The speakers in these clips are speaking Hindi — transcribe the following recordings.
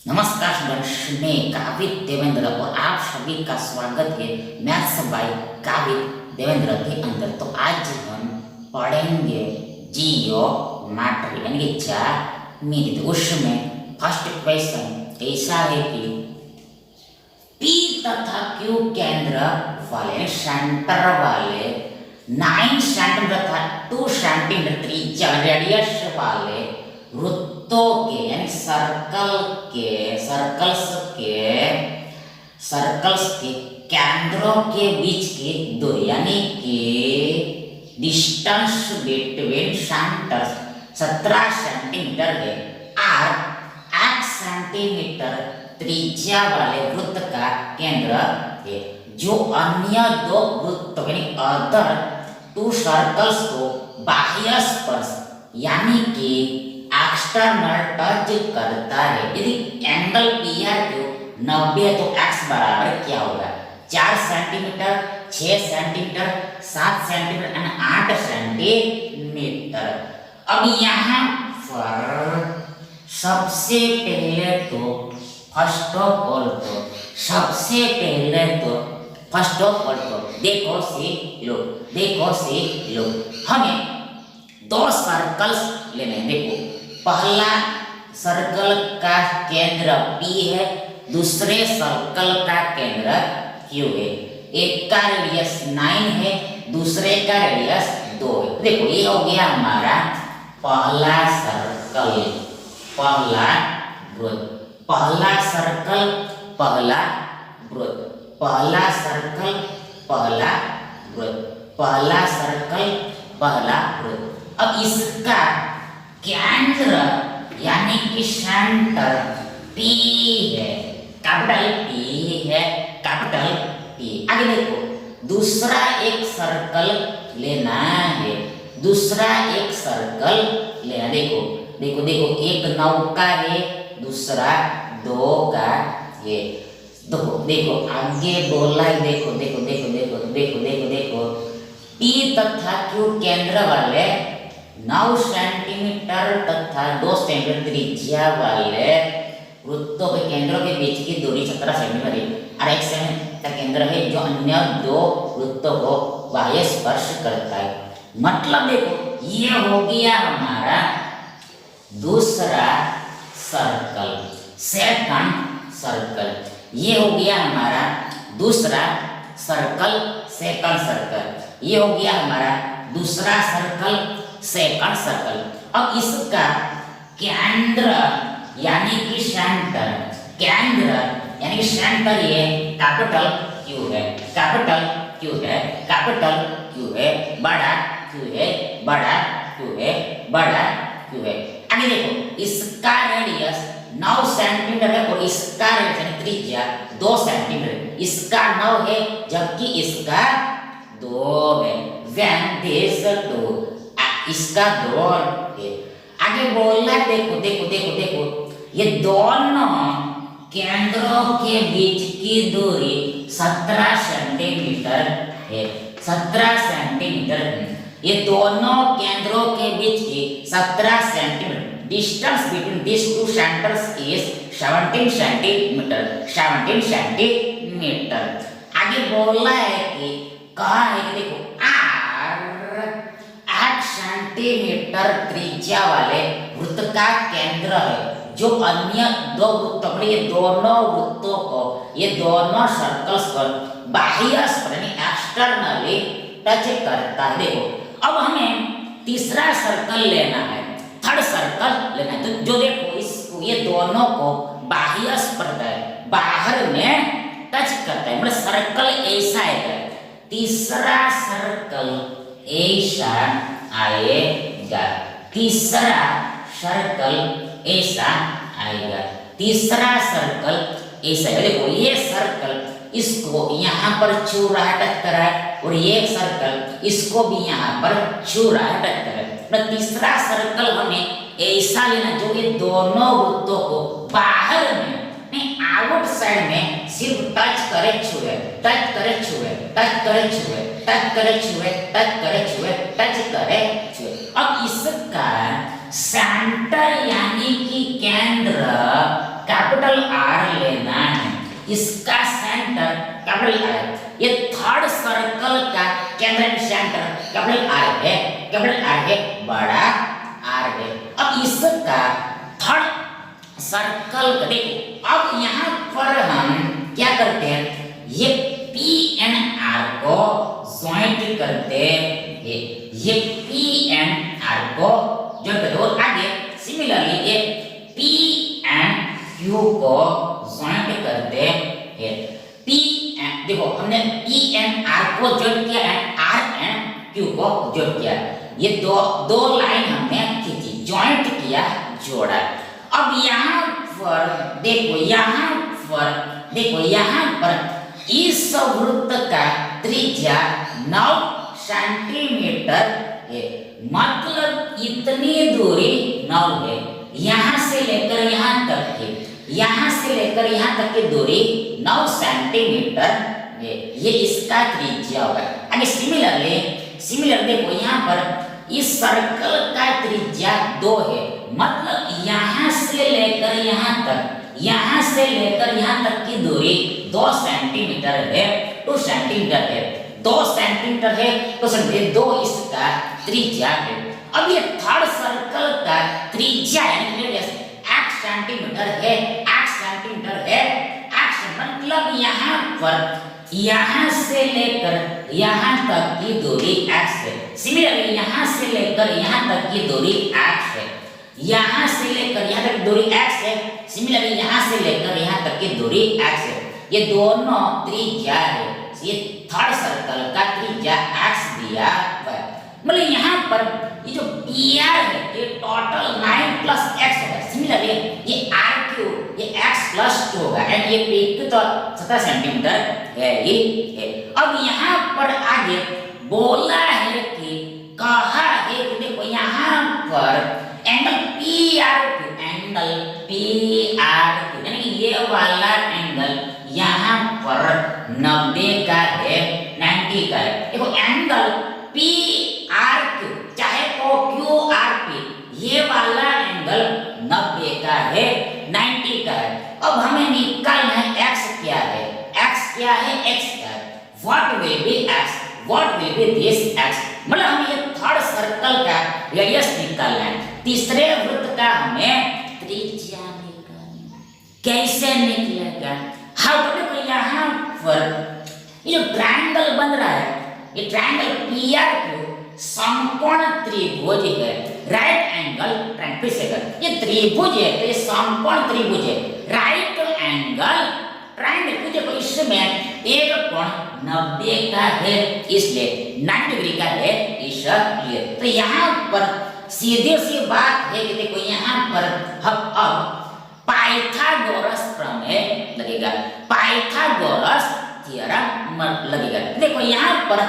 नमस्कार स्टूडेंट्स, मैं काविद देवेंद्र और आप सभी का स्वागत है मैथ्स बाय काविद देवेंद्र के अंदर। तो आज हम पढ़ेंगे जियोमेट्री यानी कि ज्यामिति। तो उसमें फर्स्ट क्वेश्चन ऐसा है कि पी तथा क्यू केंद्र वाले सेंटर वाले 9 सेंटीमीटर तथा 2 सेंटीमीटर त्रिज्या रेडियस वाले वृत्तों के यानी सर्कल्स के केंद्रों के बीच की दूरी यानी कि डिस्टेंस बिटवीन सेंटर्स 17 सेंटीमीटर है और 8 सेंटीमीटर त्रिज्या वाले वृत्त का केंद्र है। जो अन्य दो वृत्तों यानी अदर 2 सर्कल्स को बाह्य स्पर्श यानी कि एक्सटर्नल टच करता है। यदि एंगल पी आर क्यू 90 है तो एक्स बराबर क्या होगा? 4 सेंटीमीटर, 6 सेंटीमीटर, 7 सेंटीमीटर और 8 सेंटीमीटर। अब यहाँ पर सबसे पहले तो फर्स्ट ऑफ ऑल देखो सी लो हमें 2 सर्कल्स लेने हैं। देखो, पहला सर्कल का केंद्र P है, दूसरे सर्कल का केंद्र Q है। एक का रेडियस 9 है, दूसरे का रेडियस 2 है। देखो, ये हो गया हमारा पहला सर्कल, पहला वृत्त, पहला सर्कल, पहला वृत्त, पहला सर्कल, पहला वृत्त, पहला सर्कल, पहला वृत्त। अब इसका केंद्र यानी कि सेंटर P है, कैपिटल P है, कैपिटल P। आगे देखो, दूसरा एक सर्कल लेना है, दूसरा एक सर्कल लेना। देखो, एक 9 का है, दूसरा 2 का है। देखो आगे बोला है। देखो P तथा Q केंद्र वाले 9 सेंटीमीटर तथा 2 सेंटीमीटर त्रिज्या वाले वृत्तों के केंद्रों के बीच की दूरी 17 सेंटीमीटर है और एक सेंटीमीटर केंद्र है जो अन्य 2 वृत्तों को बाह्य स्पर्श करता है। मतलब देखो, ये हो गया हमारा दूसरा सर्कल, सेकंड सर्कल। ये हो गया हमारा दूसरा सर्कल, सेकंड सर्कल। ये हो गया हमारा दूसरा सर्कल, सेकंड सर्कल। अब इसका केंद्र यानी कि सेंटर, केंद्र यानी कि सेंटर ये कैपिटल Q है, कैपिटल Q है, कैपिटल Q है, बड़ा Q है, बड़ा Q है, बड़ा Q है। आगे देखो, इसका रेडियस 9 सेंटीमीटर है और इसका रेडियस त्रिज्या 2 सेंटीमीटर। इसका 9 है जबकि इसका 2 है। When this 2 इसका 2 है। आगे बोलना, देखो ये दोनों केंद्रों के बीच की दूरी 17 सेंटीमीटर है, 17 सेंटीमीटर है। ये दोनों केंद्रों के बीच की 17 centimetre. Distance between this 2 centres is 17 centimetre, 17 centimetre. आगे बोला है कि कहा है कि देखो 8 सेंटीमीटर त्रिज्या वाले वृत्त का केंद्र है जो अन्य 2 वृत्तों को, ये दोनों वृत्तों को, ये दोनों सर्कल्स पर बाह्य स्पर्श एक्सटर्नली टच करता है। देखो, अब हमें तीसरा सर्कल लेना है, थर्ड सर्कल लेना है। तो जो देखो, इसको ये दोनों को बाह्य स्पर्श है, बाहर में टच करता है, मतलब सर्कल ऐसा है। तीसरा सर्कल ऐसा आएगा, तीसरा सर्कल ऐसा आएगा, तीसरा सर्कल ऐसा है। देखो, ये सर्कल इसको यहाँ पर छू रहा है, टच कर रहा है, और ये सर्कल इसको भी यहाँ पर छू रहा है, टच कर रहा है। तो तीसरा सर्कल हमें ऐसा लेना जो ये दोनों वृत्तों को बाहर में, आउट साइड में सिर्फ टच करे छुए, टच करे छुए, टच करे छुए, टच करे छुए, टच करे छुए, टच करे छुए। अब इसका सेंटर यानी कि केंद्र कैपिटल इसका सेंटर कैपिटल आर है। ये थर्ड सर्कल का केंद्र सेंटर कैपिटल आर है, कैपिटल आर है, बड़ा आर है। अब इसका थर्ड सर्कल का देखो, अब यहाँ पर हम क्या करते हैं, ये पी एंड आर को ज्वाइंट करते हैं, ये पी एंड आर को ज्वाइंट करते हैं। और आगे सिमिलरली ये पी एंड क्यू को ज्वाइंट करते हैं। पी एंड देखो हमने पी एंड आर को ज्वाइंट किया एंड आर एंड क्यू को ज्वाइंट किया। ये दो लाइन हमने खींची, ज्वाइंट किया, जोड़ा। अब यहाँ पर देखो, यहाँ पर इस वृत्त का त्रिज्या 9 सेंटीमीटर है, मतलब इतनी दूरी 9 है। यहाँ से लेकर यहाँ तक है, यहाँ से लेकर यहाँ तक की दूरी 9 सेंटीमीटर है, ये इसका त्रिज्या होगा। आगे सिमिलर देखो, यहाँ पर इस सर्कल का त्रिज्या 2 है, मतलब यहाँ से लेकर यहाँ तक, यहाँ से लेकर यहाँ तक की दूरी 2 सेंटीमीटर है, 2 सेंटीमीटर है, 2 सेंटीमीटर है, 2 सेंटीमीटर, 2 इसका त्रिज्या है। अब ये थर्ड सर्कल का त्रिज्या यानी x सेंटीमीटर है, x सेंटीमीटर है, x मतलब यहाँ पर यहाँ से लेकर यहाँ तक की दूरी x है। सिमिलरली यहाँ से लेकर यहाँ तक की दूरी x है, यहाँ से लेकर यहाँ तक दूरी x है। सिमिलरली यहाँ से लेकर यहाँ तक की दूरी x है। ये दोनों त्रिज्या है, ये थर्ड सर्कल का त्रिज्या x दिया हुआ है। मतलब यहाँ पर ये जो PR है ये टोटल 9 प्लस x होगा। सिमिलरली ये RQ ये x प्लस 2 होगा एंड ये PQ तो 17 सेंटीमीटर है, ये है। अब यहाँ पर आगे बोला है कि कहा है कि देखो यहाँ पर एंगल PRQ, एंगल PRQ यानी ये वाला एंगल यहाँ पर 90 का है, 90 का है। देखो एंगल PRQ चाहे तो QRP, ये वाला एंगल 90 का है, 90 का है। अब हमें निकालना है x क्या है, x क्या है, x क्या है, what will be x, what will be this x। मतलब हमें ये थर्ड सर्कल का रेडियस निकालना है। तीसरे वृत्त का हमें त्रिज्या निकालना है। कैसे निकलेगा, हाउ तो देखो यहाँ पर ये जो ट्रायंगल बन रहा है, ये ट्रायंगल PRQ समकोण त्रिभुज है, राइट एंगल ट्रायंगल। फिर से कर, ये त्रिभुज है तो ये समकोण त्रिभुज है, राइट एंगल ट्रायंगल। देखो इसमें एक कोण 90 का है, इसलिए 90 डिग्री का है इसलिए। तो यहाँ पर सीधी सी बात है कि देखो यहाँ पर हम अब पाइथागोरस प्रमेय लगेगा, पाइथागोरस थ्योरम लगेगा। देखो यहाँ पर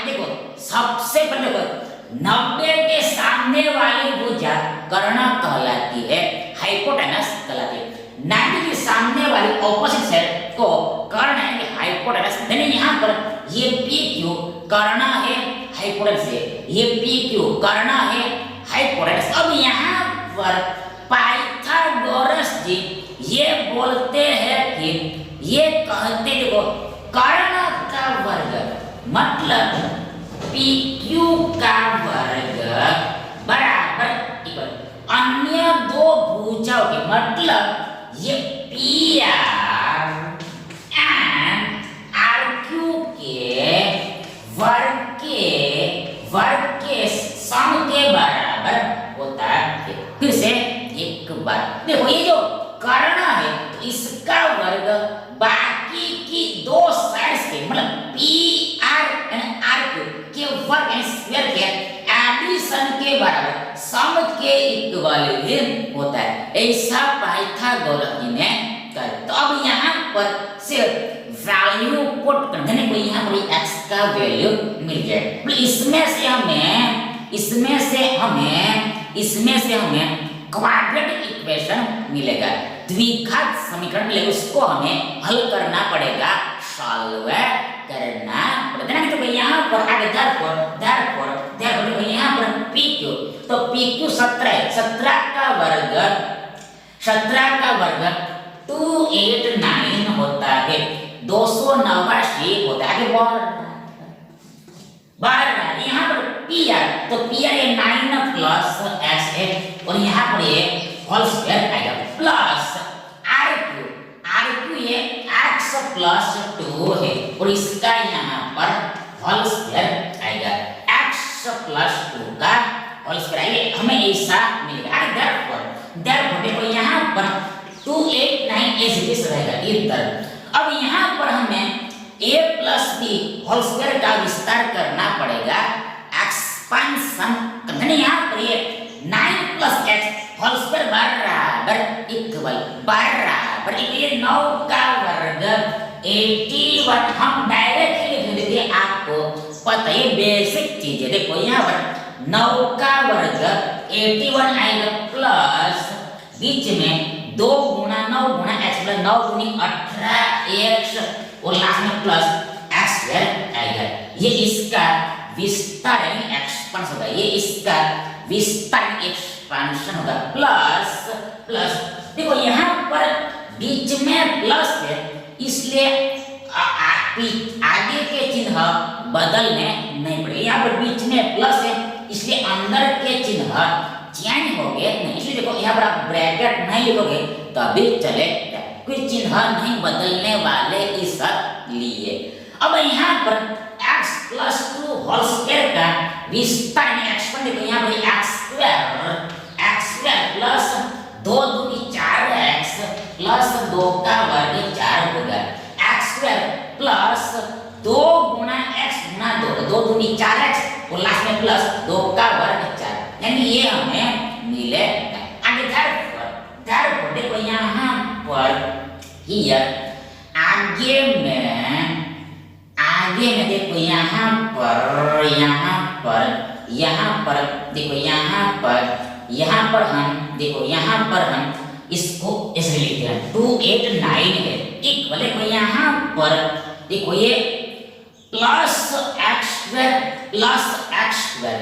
देखो सबसे पहले देखो 90 के सामने वाली भुजा कर्ण कहलाती है, हाइपोटेनस कहलाती है। 90 के सामने वाली ऑपोजिट साइड को कर्ण है, हाइपोटेनस। यानी यहाँ पर ये PQ कर्ण है, हाइपोटेनस है, ये PQ कर्ण है, हाइपोटेनस। अब यहाँ पर पाइथागोरस जी ये बोलते हैं कि ये कहते देखो कर्ण का वर्ग मतलब PQ का वर्ग बराबर इक्वल अन्य दो भुजाओं के, मतलब ये PR एंड RQ के वर्ग के सम के बराबर होता है। फिर से एक बार देखो, ये जो कर्ण है तो इसका वर्ग बाकी की दो साइड्स के मतलब PR एंड RQ के वर्ग एंड स्क्वायर के एडिशन के बराबर, सम के इक्वल ही होता है। ऐसा पाइथागोरस जी ने कहा। तो अब यहाँ पर सिर्फ वैल्यू पुट करने को यहाँ पर x का वैल्यू मिल जाए। इसमें से हमें क्वाड्रेटिक इक्वेशन मिलेगा, द्विघात समीकरण मिलेगा, उसको हमें हल करना पड़ेगा, सॉल्व करना पड़ेगा। तो यहाँ पर आगे therefore यहाँ पर PQ, तो PQ 17 है, 17 का वर्ग 289 होता बढ़ रहा है। यहाँ पर पी आर, तो पी आर ये 9 प्लस एक्स है और यहाँ पर ये होल स्क्वायर आएगा प्लस आर क्यू ये एक्स प्लस 2 है और इसका यहाँ पर होल स्क्वायर आएगा एक्स प्लस 2 का होल स्क्वायर आएगा, हमें ऐसा मिलेगा। देयरफॉर देखो यहाँ पर 289 एज इट इज रहेगा इधर। अब यहाँ पर हमें a plus B whole square का विस्तार करना पड़ेगा, एक्सपेंशन करने। यहाँ पर ये 9 प्लस एक्स होल स्क्वायर बराबर इक्वल बराबर ये 9 का वर्ग 81। हम डायरेक्ट लिख देते, आपको पता है बेसिक चीजें। देखो यहाँ पर 9 का वर्ग 81 आएगा प्लस बीच में 2 गुणा 9 गुणा x प्लस 9 गुनी 18x और लास्ट में प्लस x स्क्वायर आएगा। ये इसका विस्तार यानी एक्सपेंशन होगा, ये इसका विस्तार एक्सपेंशन होगा प्लस देखो यहाँ पर बीच में प्लस है इसलिए आगे के चिन्ह बदलने नहीं पड़ेगा। यहाँ पर बीच में प्लस है इसलिए अंदर के चिन्ह चेंज हो गए नहीं, इसलिए देखो यहाँ पर आप ब्रैकेट नहीं लिखोगे तभी चलेगा, कोई चिन्ह नहीं बदलने वाले इसलिए। अब यहाँ पर x प्लस 2 होल स्क्वायर का विस्तार में एक्सपेंड देखो यहाँ पर x स्क्वायर प्लस 2 दूनी 4x प्लस 2 का वर्ग 4 होगा x स्क्वायर प्लस 2 गुणा x गुणा 2 दूनी 4x और लास्ट में प्लस 2 का वर्ग 4, यानी ये हमें मिलेगा। आगे देयरफॉर देखो यहाँ पर हियर आगे में देखो यहाँ पर देखो यहाँ पर हम देखो यहाँ पर हम इसको ऐसे लिखते हैं 289 है इक्वल देखो यहाँ पर देखो ये plus x square plus x square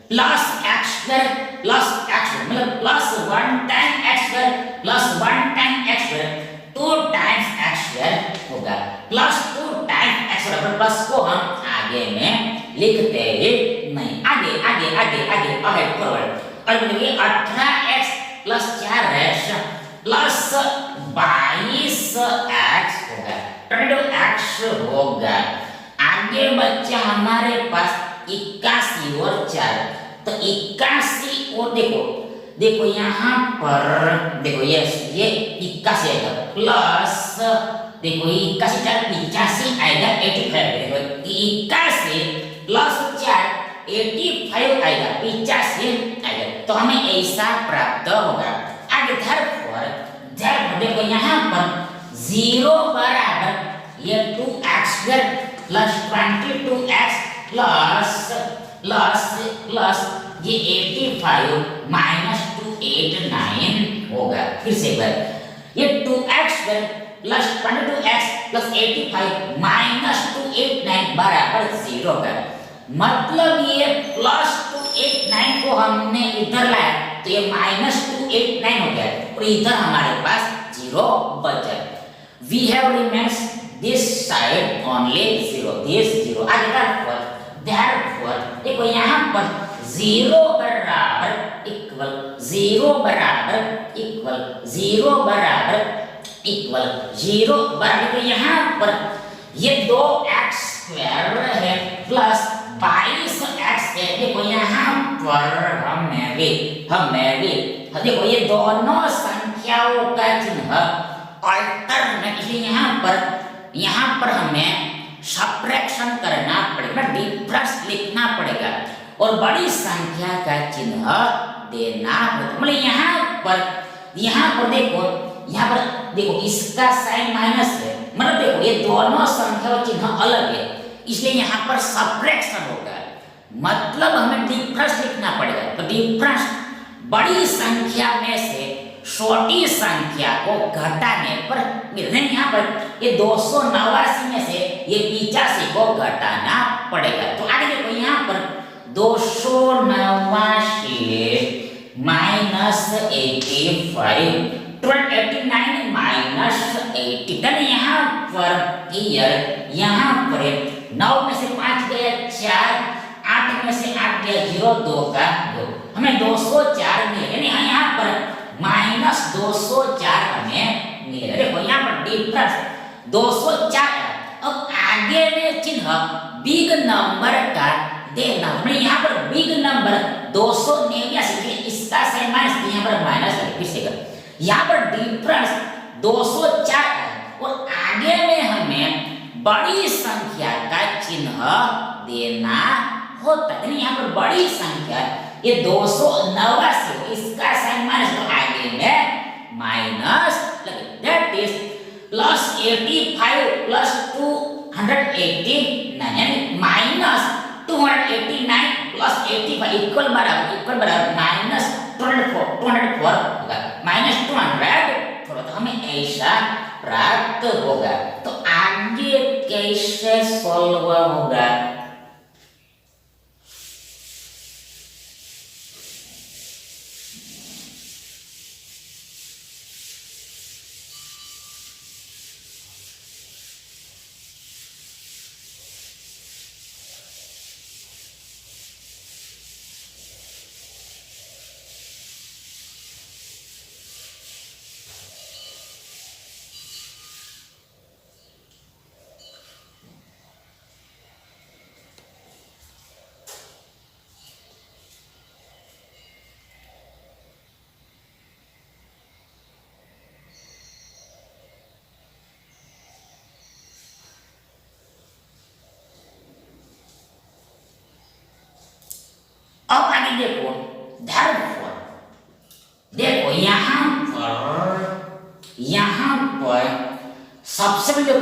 plus x square plus x square मतलब plus 1 time x square plus 1 time x square 2 times x square होगा plus 2 times x square plus को हम आगे में लिखते ही नहीं, आगे फॉरवर्ड। और देखिए 18x plus 4x plus 22x होगा 22x होगा। आगे बच्चा हमारे पास 81 और 4 तो 81 और देखो यहाँ पर देखो ये 81 आएगा प्लस देखो 81 4 85 आएगा 85 देखो 81 प्लस 4 85 आएगा 85 आएगा, तो हमें ऐसा प्राप्त होगा। आगे देयरफॉर देखो यहाँ पर 0 बराबर ये 2x square plus 22x plus ये 85 माइनस 289 होगा। फिर से एक बार ये 2x square plus 22x plus 85 minus 289 बराबर 0 होगा। मतलब ये प्लस 289 को हमने इधर लाया तो ये माइनस 289 हो गया और इधर हमारे पास 0 बचा। We have remains this side only 0, this 0। आगे therefore देखो यहाँ पर 0 बराबर इक्वल 0 बराबर यहाँ पर ये 2x स्क्वायर है प्लस 22x है। देखो यहाँ पर हमें भी देखो ये दोनों संख्याओं का चिन्ह अल्टरनेट, इसलिए यहाँ पर हमें सब्ट्रैक्शन करना पड़ेगा, डिफरेंस लिखना पड़ेगा और बड़ी संख्या का चिन्ह देना होगा। मतलब यहाँ पर देखो इसका साइन माइनस है, मतलब देखो ये दोनों संख्या चिन्ह अलग है इसलिए यहाँ पर सब्ट्रैक्शन होगा, मतलब हमें डिफरेंस लिखना पड़ेगा। तो डिफरेंस बड़ी संख्या में से छोटी संख्या को घटाने पर मिलने, यहाँ पर ये 289 में से ये 85 को घटाना पड़ेगा। तो आगे देखो यहाँ पर 289 माइनस 85 89 माइनस 80 यहाँ पर 9 में से 5 गया 4, 8 में से 8 गया 0, 2 का 2, हमें 204 मिलेगा। यानी यहाँ पर माइनस 204 हमें मिलेगा। देखो यहाँ पर डिफरेंस 204 है। अब आगे में चिन्ह बिग नंबर का देना, हमने यहाँ पर बिग नंबर 289, इसका साइन माइनस, यहाँ पर माइनस है, फिर से कर। यहाँ पर डिफरेंस 204 है और आगे में हमें बड़ी संख्या का चिन्ह देना होता है। यानी यहाँ पर बड़ी संख्या ये 289, इसका साइन माइनस, तो आगे में माइनस लगे, दैट इज प्लस 85 प्लस 289, यानी माइनस 289 प्लस 85 इक्वल बराबर माइनस 204 होगा, माइनस 204, तो हमें ऐसा प्राप्त होगा। तो आगे कैसे सॉल्व होगा? अब आगे देखो, therefore देखो यहाँ पर सबसे पहले देखो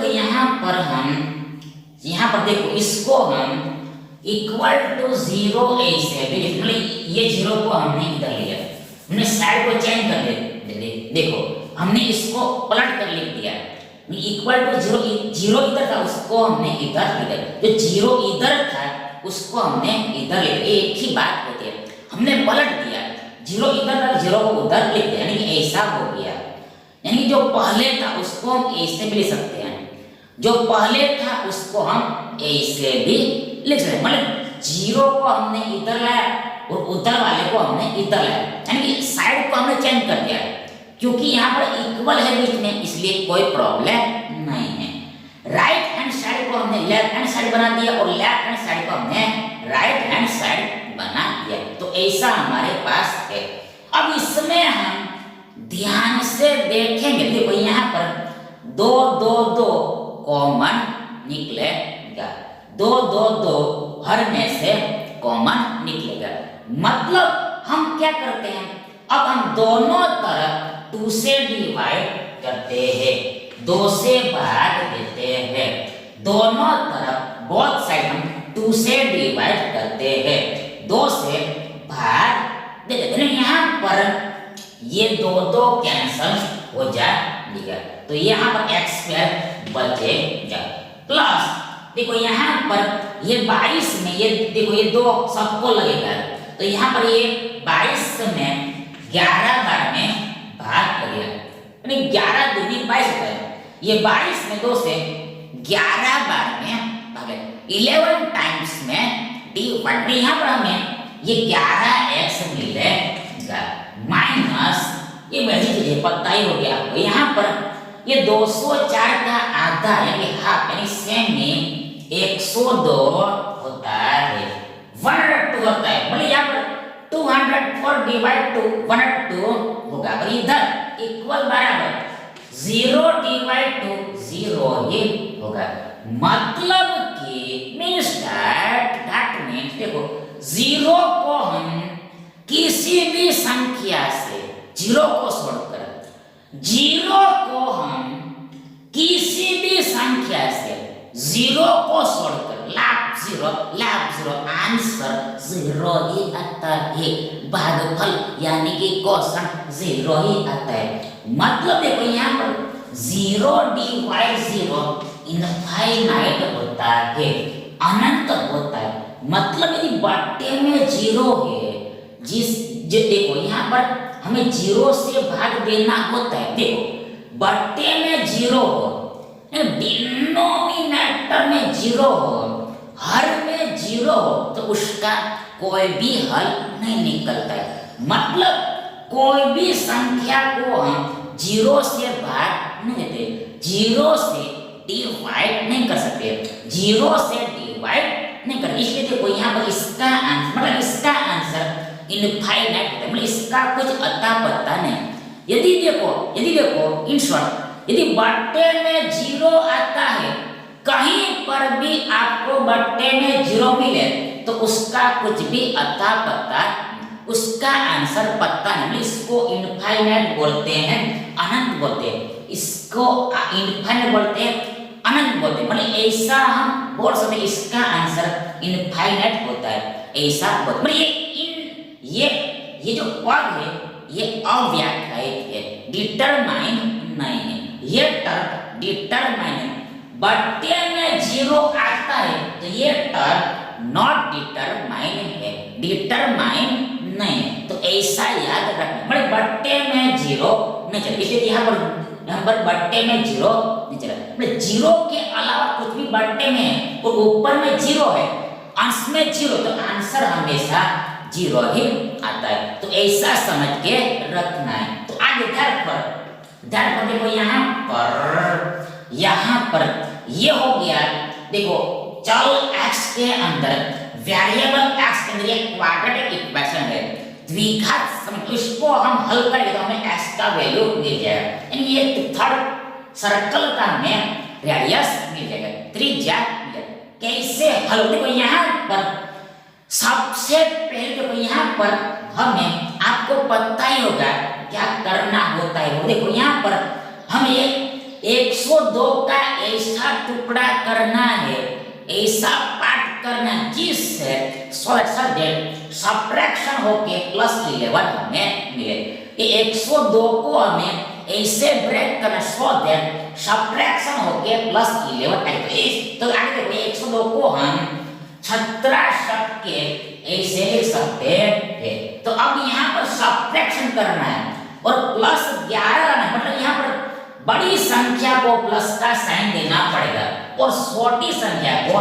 यहाँ पर देखो इसको हम इक्वल टू 0 ऐसे मतलब ये 0 को हमने इधर लिया, हमने साइड को चेंज कर देखो हमने इसको पलट कर लिख दिया, इक्वल टू 0 इधर था उसको हमने इधर लिख दिया, जो 0 इधर था उसको हमने इधर ले, एक ही बात होती है, हमने पलट दिया, 0 इधर था 0 को उधर लिख दिया, यानी कि ऐसा हो गया। यानी जो पहले था उसको हम ऐसे भी लिख सकते हैं, जो पहले था उसको हम ऐसे भी लिख सकते हैं, मतलब 0 को हमने इधर लाया और उधर वाले को हमने इधर लाया, यानी कि साइड को हमने चेंज कर दिया, क्योंकि यहाँ पर इक्वल है बीच में, इसलिए कोई प्रॉब्लम नहीं है। राइट हैंड साइड को हमने लेफ्ट हैंड साइड बना दिया और लेफ्ट हैंड साइड को हमने राइट हैंड साइड बना दिया, तो ऐसा हमारे पास है। अब इसमें हम ध्यान से देखेंगे, देखो यहाँ पर 2 2 2 कॉमन निकलेगा, 2 2 2 हर में से कॉमन निकलेगा, मतलब हम क्या करते हैं, अब हम दोनों तरफ 2 से डिवाइड करते हैं, 2 से भाग देते हैं, दोनों तरफ बोथ साइड हम 2 से डिवाइड करते हैं, 2 से भाग देते हैं। यहाँ पर ये 2 2 कैंसल हो जाएगा, तो यहाँ पर x² बचेगा, प्लस देखो यहाँ पर ये 22 में ये देखो ये 2 सबको लगेगा, तो यहाँ पर ये 22 में 11 बार में भाग लगेगा, यानी 11 दूनी 22 होता है, ये 22 में 2 से 11 बार में भागे, 11 टाइम्स में डिवाइड, यहाँ पर हमें ये 11x मिलेगा, माइनस ये वैसी चीज पता ही हो गया आपको, यहाँ पर ये 204 का आधा यानी हाफ यानी सेमी 102 होता है, 102 होता है, मतलब यहाँ पर 204 डिवाइड टू 102 होगा, और इधर इक्वल बराबर 0 डिवाइड टू 0 ही होगा, मतलब कि मींस दैट मींस देखो 0 को हम किसी भी संख्या से 0 को छोड़कर 0 को हम किसी भी संख्या से 0 को छोड़कर लाभ 0 आंसर 0 ही आता है, भागफल यानी कि क्वेश्चन 0 ही आता है, मतलब देखो यहाँ पर 0 डिवाइड 0 इनफाइनाइट होता है, अनंत होता है, मतलब यदि बट्टे में 0 है, देखो यहाँ पर हमें 0 से भाग देना होता है, देखो बट्टे में 0 हो, डिनोमिनेटर में 0 हो, हर में जीरो हो तो उसका कोई भी हल नहीं निकलता है। मतलब कोई भी संख्या को हम जीरो से भाग नहीं देते, जीरो से डिवाइड नहीं कर सकते, जीरो से डिवाइड नहीं कर। इसलिए देखो यहाँ पर इसका आंसर मतलब इसका आंसर इनफाइनाइट होता है, मतलब इसका कुछ अता पता नहीं। यदि देखो इन शॉर्ट, यदि बट्टे में जीरो आता है, कहीं पर भी आपको बट्टे में जीरो मिले तो उसका कुछ भी अता पता, उसका आंसर पता नहीं। इसको इनफाइनाइट बोलते हैं, अनंत बोलते हैं। इसको इनफाइनाइट बोलते हैं, अनंत बोलते हैं। मतलब ऐसा हम बोल सकते हैं इसका आंसर इनफाइनाइट होता है, ऐसा बोलते। मतलब ये जो पद है ये अव्याख्यायित है, डिटरमाइन नहीं है। ये टर्म डिटरमाइन है। बट्टे में जीरो आता है तो ये टर्म नॉट डिटरमाइन है, डिटरमाइन नहीं है। तो ऐसा याद रखना, मतलब बट्टे में जीरो नहीं चला, इसलिए यहाँ पर बट्टे में जीरो नहीं चला। मतलब जीरो के अलावा कुछ भी बट्टे में है और ऊपर में जीरो है, अंश में जीरो, तो आंसर हमेशा जीरो ही आता है। तो ऐसा समझ के रखना है। तो आगे ध्यान पर देखो, यहाँ पर ये हो गया। देखो चल x के अंदर, वेरिएबल x के अंदर एक क्वाड्रेटिक इक्वेशन है, द्विघात समीकरण। इसको हम हल करेंगे तो हमें x का वैल्यू मिल जाएगा, यानी ये थर्ड सर्कल का हमें रेडियस मिल जाएगा, त्रिज्या मिल जाएगा। कैसे हल? देखो यहाँ पर सबसे पहले देखो यहाँ पर हमें, आपको पता ही होगा क्या करना होता है। देखो यहाँ पर हमें 102 का ऐसा टुकड़ा करना है, ऐसा पार्ट करना जिससे सब्ट्रैक्शन होके +11 हमें मिले। ये 102 को हमें ऐसे ब्रेक करना सो दैट सब्ट्रैक्शन होके +11 आए। तो आगे देखो 102 को हम 17 के ऐसे लिख सकते हैं। तो अब यहाँ पर सब्ट्रैक्शन करना है और +11 लाना है, मतलब यहाँ पर बड़ी संख्या को प्लस का साइन देना पड़ेगा और छोटी संख्या को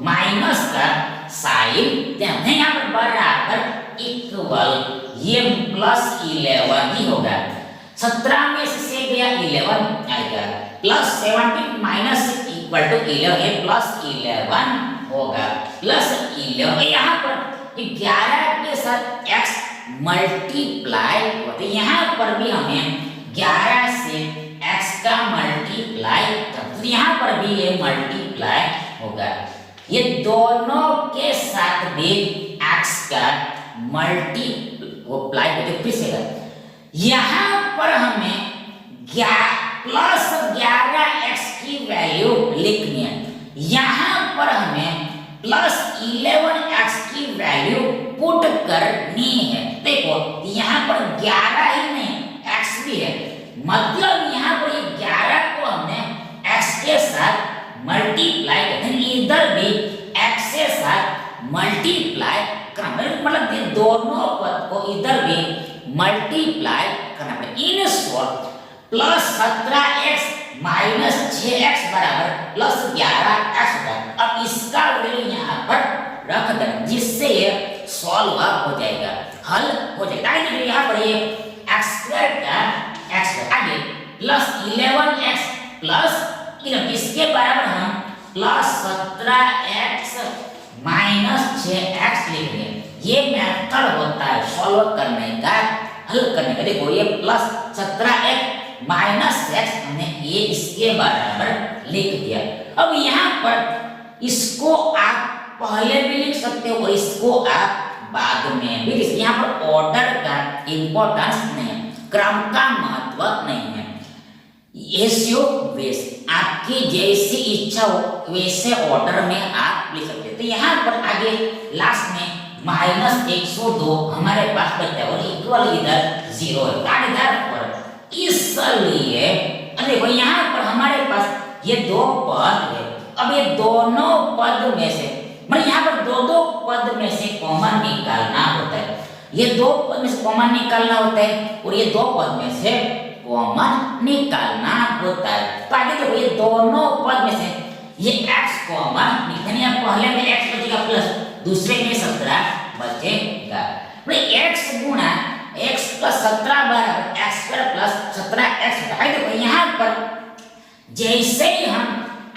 माइनस का साइन देना है। यहाँ पर बराबर इक्वल, ये +11 ही होगा। 17 में से गया 11 आएगा, +17 माइनस इक्वल टू 11, ये +11 होगा, +11। यहाँ पर 11 के साथ x मल्टीप्लाई होते, यहाँ पर भी हमें 11 से x का मल्टीप्लाई करते, यहाँ पर भी ये मल्टीप्लाई होगा। ये दोनों के साथ भी x का मल्टीप्लाई होते, फिर से यहाँ पर हमें +11x की वैल्यू लिखनी है, यहाँ पर हमें +11x की वैल्यू पुट करनी है। देखो यहाँ पर 11 ही नहीं x भी है, मतलब यहाँ पर 11 को हमने x के साथ मल्टीप्लाई करना, इधर भी x के साथ मल्टीप्लाई करना, मतलब ये दोनों पद को इधर भी मल्टीप्लाई करना पड़ेगा। In short +17x minus 6x बराबर +11x होगा। अब इसका वैल्यू यहाँ पर रख दें जिससे ये सॉल्व हो जाएगा, हल हो जाएगा। यहाँ पर ये x² का x आगे +11x +11, इसके बराबर हम +17x माइनस 6x लिख लें। ये मेथड होता है सॉल्व करने का, हल करने का। देखो ये +17x माइनस x हमने ये इसके बराबर लिख दिया। अब यहाँ पर इसको आप पहले भी लिख सकते हो और इसको आप बाद में भी लिख सकते। यहाँ पर ऑर्डर का इंपॉर्टेंस नहीं है, क्रम का महत्व नहीं है। एसियो वेस आपकी जैसी इच्छा हो वैसे ऑर्डर में आप लिख सकते हैं। तो यहाँ पर आगे लास्ट में -102 हमारे पास बचता है और इक्वल इधर 0 है, काटेदार पर। इसलिए देखो यहाँ पर हमारे पास ये दो पद है। अब ये दोनों पद में से, मतलब यहाँ पर दो पद में से कॉमन निकालना होता है। ये दो पद में से कॉमन निकालना होता है और ये दो पद में से कॉमन निकालना होता है। तो आगे देखो ये दोनों पद में से ये x कॉमन यानी अब पहले में x बचेगा प्लस दूसरे में 17 बचेगा। भाई x गुणा x प्लस 17 बराबर x स्क्वायर प्लस 17x होगा। देखो यहाँ पर जैसे ही हम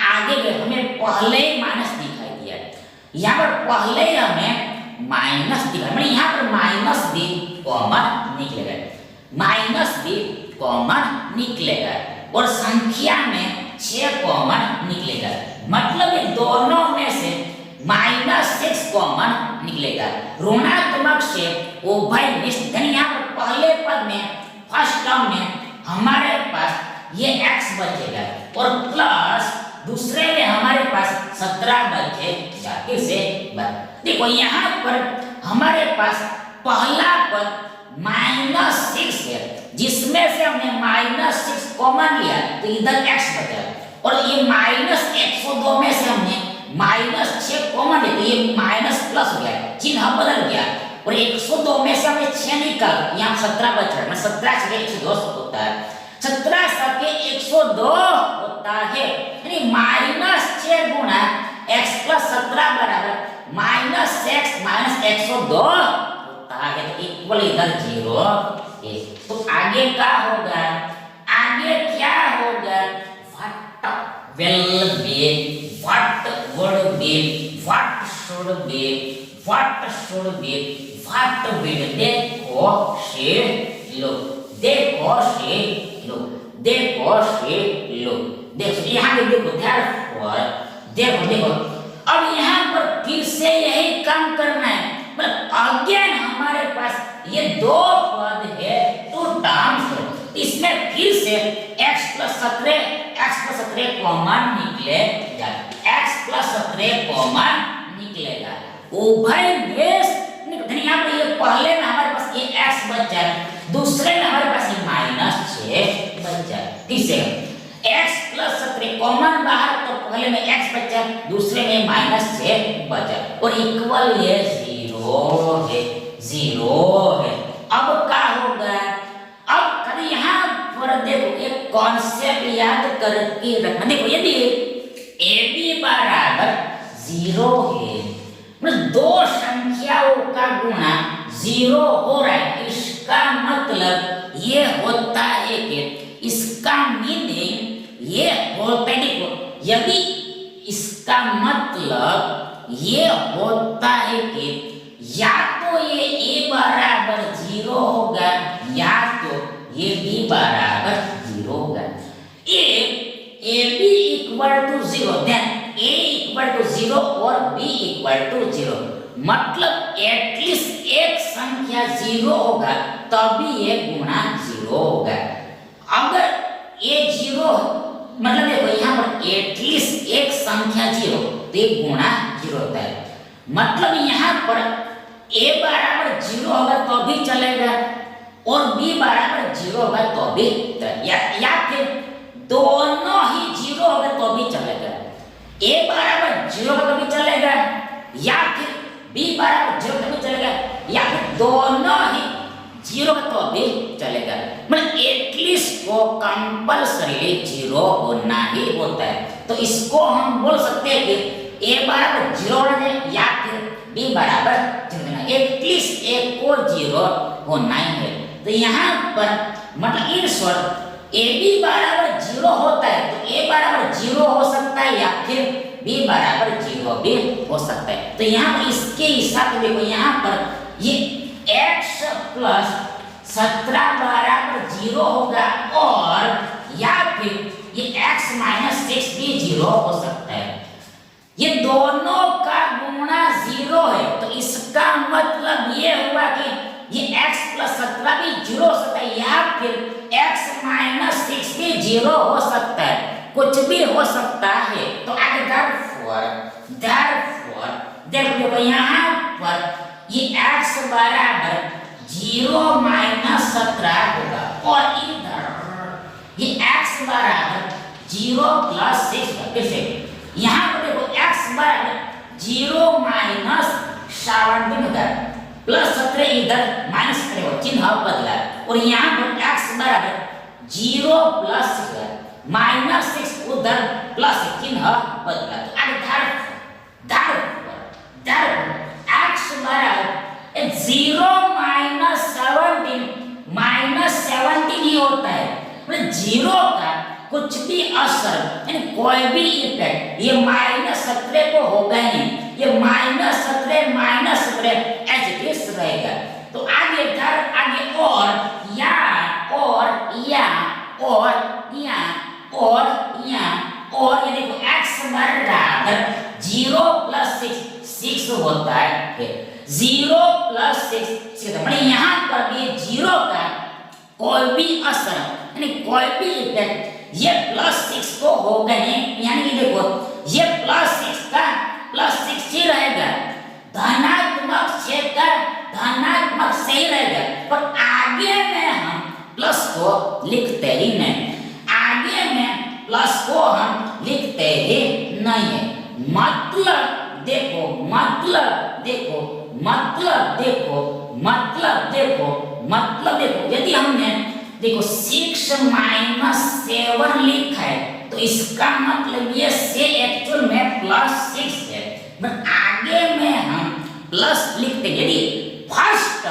आगे गए हमें पहले ही माइनस दिखाई दिया, यहाँ पर पहले ही हमें माइनस दिखा, मतलब यहाँ पर माइनस भी कॉमन निकलेगा, माइनस भी कॉमन निकलेगा और संख्या में 6 कॉमन निकलेगा, मतलब ये दोनों में से -6 कॉमन निकलेगा। ऋणात्मक से उभय निष्ठ, यहाँ पर पहले पद में फर्स्ट टर्म में हमारे पास ये x बचेगा और प्लस दूसरे में हमारे पास 17 बचेगा। फिर से देखो यहाँ पर हमारे पास पहला पद -6 है जिसमें से हमने -6 कॉमन लिया तो इधर x बचा और ये -102 में से हमने -6 कॉमन लिया तो ये माइनस प्लस हो गया, चिन्ह बदल गया और 102 में से हमने 6 निकाल, यहाँ 17 बच रहा है, 17 से 102 होता है, 17 से 102 होता है, यानी -6 गुणा x प्लस 17 बराबर -x माइनस 102 होता है, तो इक्वल इधर 0 है। तो आगे क्या होगा, आगे क्या होगा, what will be, what would be, what should be, what should be, what will, देखो से लो, देखो से लो, देखो से लो, देखो यहाँ पे देखो देखो देखो अब यहाँ पर फिर से यही काम करना है, मतलब अगेन हमारे पास ये दो पद है, टू टर्म्स है, इसमें फिर से x प्लस 17 कॉमन निकलेगा, x प्लस 17 कॉमन निकलेगा, उभय निष्ठ। यहाँ पर ये पहले में हमारे पास ये x बच जाए, दूसरे में हमारे पास ये -6 बच जाए, ठीक है, x प्लस 17 कॉमन बाहर तो पहले में x बच जाए, दूसरे में -6 बच जाए और इक्वल ये 0 है, 0 है। अब क्या होगा, अब कभी यहाँ पर देखो एक कॉन्सेप्ट याद करके रखना, देखो यदि AB बराबर 0 है, मतलब दो संख्याओं का गुणा 0 हो रहा है, इसका मतलब ये होता है कि इसका मीनिंग ये होता है, देखो यदि इसका मतलब ये होता है कि या तो ये a बराबर 0 होगा या तो ये b बराबर 0 होगा। ab equal to 0 then a equal to 0 और b इक्वल टू 0, मतलब एटलीस्ट एक संख्या 0 होगा तभी ये गुणा 0 होगा। अगर a 0 मतलब देखो यहाँ पर एटलीस्ट एक संख्या 0 तो ये गुणा 0 होता है, मतलब यहाँ पर a बराबर 0 होगा तो भी चलेगा और b बराबर 0 होगा तो भी या फिर दोनों ही 0 होगा तो भी चलेगा, a बराबर 0 होगा तो भी चलेगा या फिर b बराबर 0 तो भी चलेगा या फिर दोनों ही 0 होगा तो भी चलेगा, मतलब एटलीस्ट को कंपल्सरी 0 होना ही होता है। तो इसको हम बोल सकते हैं कि a बराबर 0 होना चाहिए या फिर b बराबर 0 होना, एटलीस्ट एक को 0 होना ही है। तो यहाँ पर मतलब इन शॉर्ट ab बराबर 0 होता है तो a बराबर 0 हो सकता है या फिर b बराबर 0 भी हो सकता है। तो यहाँ पर इसके हिसाब से देखो यहाँ पर ये x प्लस 17 बराबर 0 होगा और या फिर ये x माइनस 6 भी 0 हो सकता है, ये दोनों का गुणा 0 है तो इसका मतलब ये हुआ कि ये x प्लस 17 भी 0 हो सकता है या फिर x माइनस 6 भी 0 हो सकता है, कुछ भी हो सकता है। तो आगे देखो यहाँ पर ये x बराबर 0 माइनस 17 होगा और इधर ये x बराबर 0 प्लस 6 कैसे, यहाँ पर देखो x बराबर 0 माइनस 17 होगा प्लस 17 इधर माइनस करेगा, चिन्ह बदला और यहाँ पर x बराबर 0 प्लस 6 -6 उधर प्लस चिन्ह बदला। तो आगे x बराबर 0 -17 ही होता है। मतलब 0 का कुछ भी असर यानी कोई भी इफेक्ट ये -17 को होगा ही नहीं। ये -17 एज इट इज रहेगा। तो आगे और या और ये देखो x बराबर 0 + 6 होता है। 0 + 6 मतलब यहाँ पर भी 0 का कोई भी असर यानी कोई भी इफेक्ट ये +6 को होगा ही, यानी कि देखो ये +6 का +6 ही रहेगा, धनात्मक 6 का धनात्मक सही रहेगा। पर आगे में हम प्लस को लिखते ही नहीं, आगे में प्लस को हम लिखते ही नहीं है। मतलब देखो यदि हमने देखो 6 - 7 लिखा है तो इसका मतलब ये से एक्चुअल में +6 है। आगे में हम प्लस लिखते हैं। यदि फर्स्ट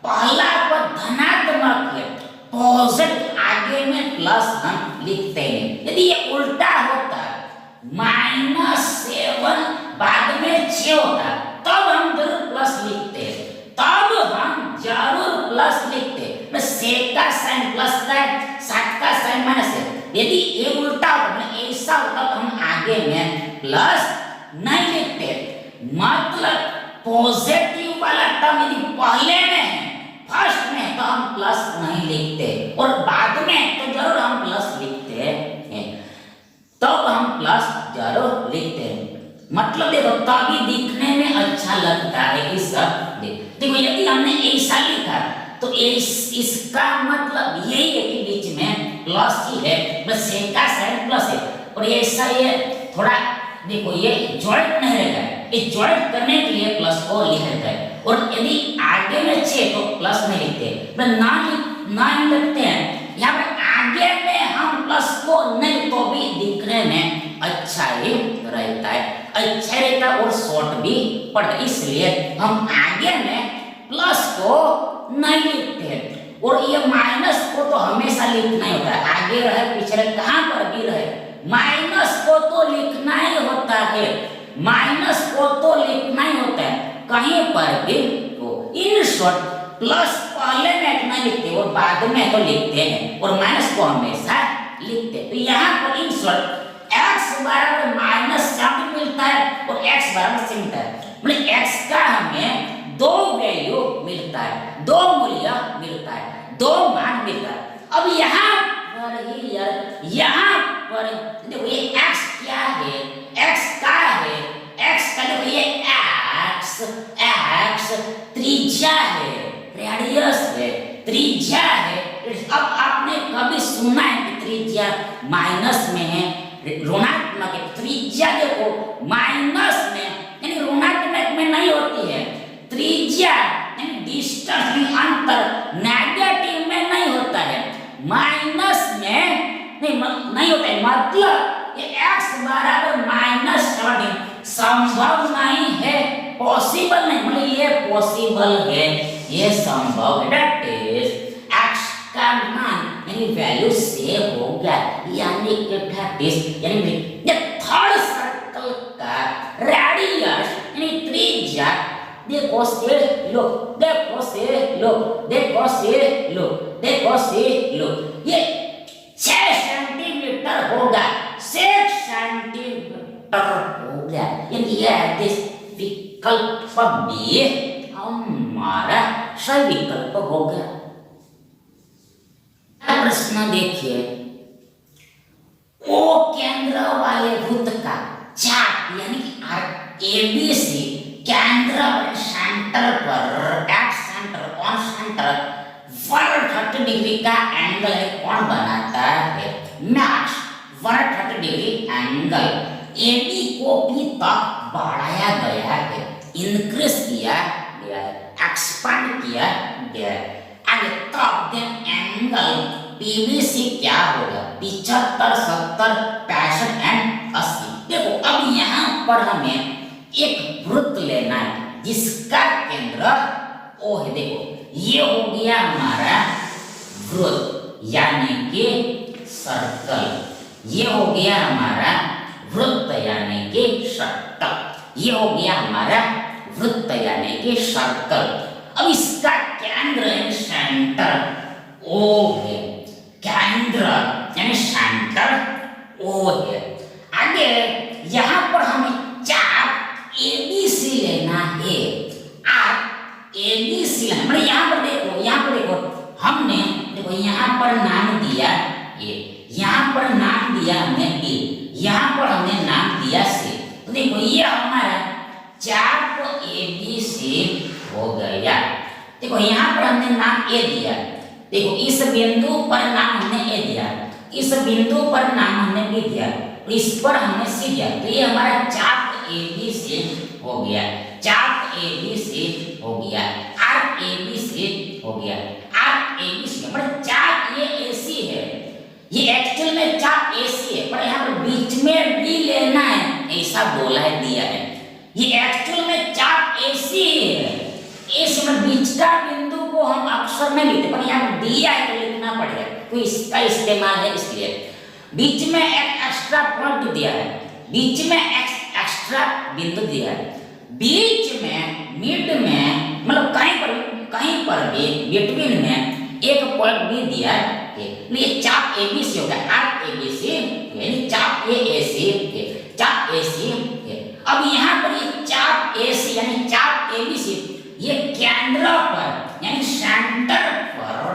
पहला पद धनात्मक है पॉजिटिव आगे में प्लस हम लिखते हैं। यदि ये उल्टा होता -7 बाद में 6 होता तब हम जरूर प्लस लिखते हैं, से का साइन प्लस का 7 का साइन माइनस है। यदि ये उल्टा होता ऐसा होता तो हम आगे में प्लस नहीं लिखते। मतलब पॉजिटिव वाला टर्म यदि पहले में है फर्स्ट में तो हम प्लस नहीं लिखते और बाद में तो जरूर हम प्लस लिखते हैं, तब हम प्लस जरूर लिखते हैं। मतलब देखो तभी दिखने में अच्छा लगता है कि सब देखो यदि हमने ऐसा लिखा तो इसका मतलब यही है कि बीच में प्लस ही है, बस से का साइन प्लस है। और ऐसा ये थोड़ा देखो ये जॉइंट नहीं रहेगा, इस जॉइंट करने के लिए प्लस को लिखा जाता है। और यदि आगे में 6 तो प्लस नहीं लिखते, ना लिखते हैं। यहाँ पर आगे में हम प्लस को नहीं तो भी दिखने में अच्छा ही रहता है, अच्छा रहता और शॉर्ट भी पड़ता है, इसलिए हम आगे में प्लस को नहीं लिखते हैं। और ये माइनस को तो हमेशा लिखना ही होता है, आगे रहे पीछे रहे कहां पर भी रहे माइनस को तो लिखना ही होता है, माइनस को तो लिखना ही होता है कहीं पर भी। तो इन शॉर्ट प्लस पहले में इतना लिखते हैं और बाद में तो लिखते हैं और माइनस को हमेशा लिखते हैं। तो यहाँ पर इन शॉर्ट x बराबर -7 मिलता है और x बराबर 6 मिलता है। मतलब x का हमें 2 वैल्यू मिलता है, 2 मूल्य मिलता है, 2 मान मिलता है। अब यहाँ पर देखो ये x क्या है, x का है, x का देखो ये x त्रिज्या है, रेडियस है, त्रिज्या है। अब आपने कभी सुना है कि त्रिज्या माइनस में है ऋणात्मक है? त्रिज्या देखो माइनस में यानी ऋणात्मक में नहीं होती है, त्रिज्या यानी डिस्टेंस अंतर नेगेटिव में नहीं होता है, माइनस में नहीं होता है। मतलब ये x बराबर -17 संभव नहीं है, पॉसिबल नहीं, मतलब ये पॉसिबल है, ये संभव है। दैट इज x का मान यानी वैल्यू से होगा, यानी कि दैट इज यानी ये थर्ड सर्कल का रेडियस यानी त्रिज्या देखो से लो ये 6 सेंटीमीटर होगा, 6 सेंटीमीटर होगा। यानी ये विकल्प भी हमारा सही विकल्प होगा। प्रश्न देखिए, ओ केंद्र वाले वृत्त का चाप यानी कि ABC केंद्र सेंटर पर सेंटर 130 डिग्री का एंगल है, कौन बनाता है? मैक्स 130 डिग्री एंगल AB को भी तक बढ़ाया गया है, इंक्रीज किया गया है, एक्सपांड किया गया है। आगे तब देन एंगल P पीबीसी क्या होगा 75, 70, 65 एंड 80। देखो अब यहाँ पर हमें एक वृत्त लेना है जिसका केंद्र ओ है। देखो ये हो गया हमारा वृत्त यानी कि सर्कल, ये हो गया हमारा वृत्त यानी कि सर्कल, ये हो गया हमारा वृत्त यानी कि सर्कल। अब इसका केंद्र यानी सेंटर ओ है, केंद्र यानी सेंटर ओ है। आगे यहाँ पर हमें चाप एबीसी लेना है। आप एबीसी लेना, यहाँ पर देखो, यहाँ पर देखो हमने देखो यहाँ पर नाम दिया ए, यहाँ पर नाम दिया हमने बी, यहाँ पर हमने नाम दिया सी। तो देखो ये हमारा चाप एबीसी हो गया। देखो यहाँ पर हमने नाम ए दिया, देखो इस बिंदु पर नाम हमने ए दिया, इस बिंदु पर नाम हमने बी दिया, इस पर हमने सी दिया। तो ये हमारा चाप एबीसी हो गया, चाप एबीसी हो गया, आर्क एबीसी हो गया, आर्क एबीसी। मतलब चाप ये एसी है, ये एक्चुअल में चाप एसी है, पर यहाँ पर बीच में बी लेना है ऐसा बोला है, दिया है। ये एक्चुअल में चाप एसी है, इस में बीच का बिंदु को हम अक्षर में लिखते, पर यहाँ पर दिया है तो लिखना पड़ेगा, तो इसका इस्तेमाल है। इसलिए बीच में एक एक्स्ट्रा पॉइंट दिया है, बीच में एक्स्ट्रा बिंदु दिया है, बीच में मिड में मतलब कहीं पर भी बिटवीन में एक पॉइंट भी दिया है। ये चाप एबीसी हो गया, आर्क एबीसी यानी चाप ए एसी है, चाप एसी है। अब यहाँ पर ये चाप एसी यानी चाप एबीसी ये केंद्र पर यानी सेंटर पर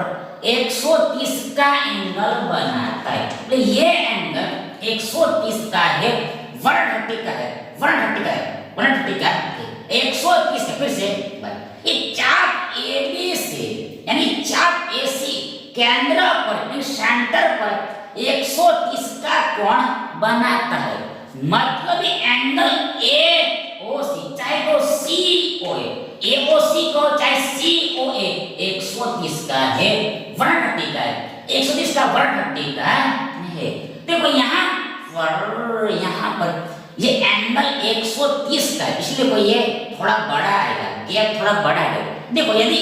130 का एंगल बनाता है। तो ये एंगल 130 का है, 130 का है, 130 का है, 130 का है, 130 फिर से ये चाप एबीसी यानी चाप एसी केंद्र पर यानी सेंटर पर 130 का कोण बनाता है। मतलब एंगल एओसी चाहे तो सीओए, एओसी को चाहे सीओए 130 का है, 130 का है, 130 का 130 का है। देखो यहाँ पर ये एंगल 130 का है, इसलिए कोई ये थोड़ा बड़ा आएगा, गैप थोड़ा बड़ा है। देखो यदि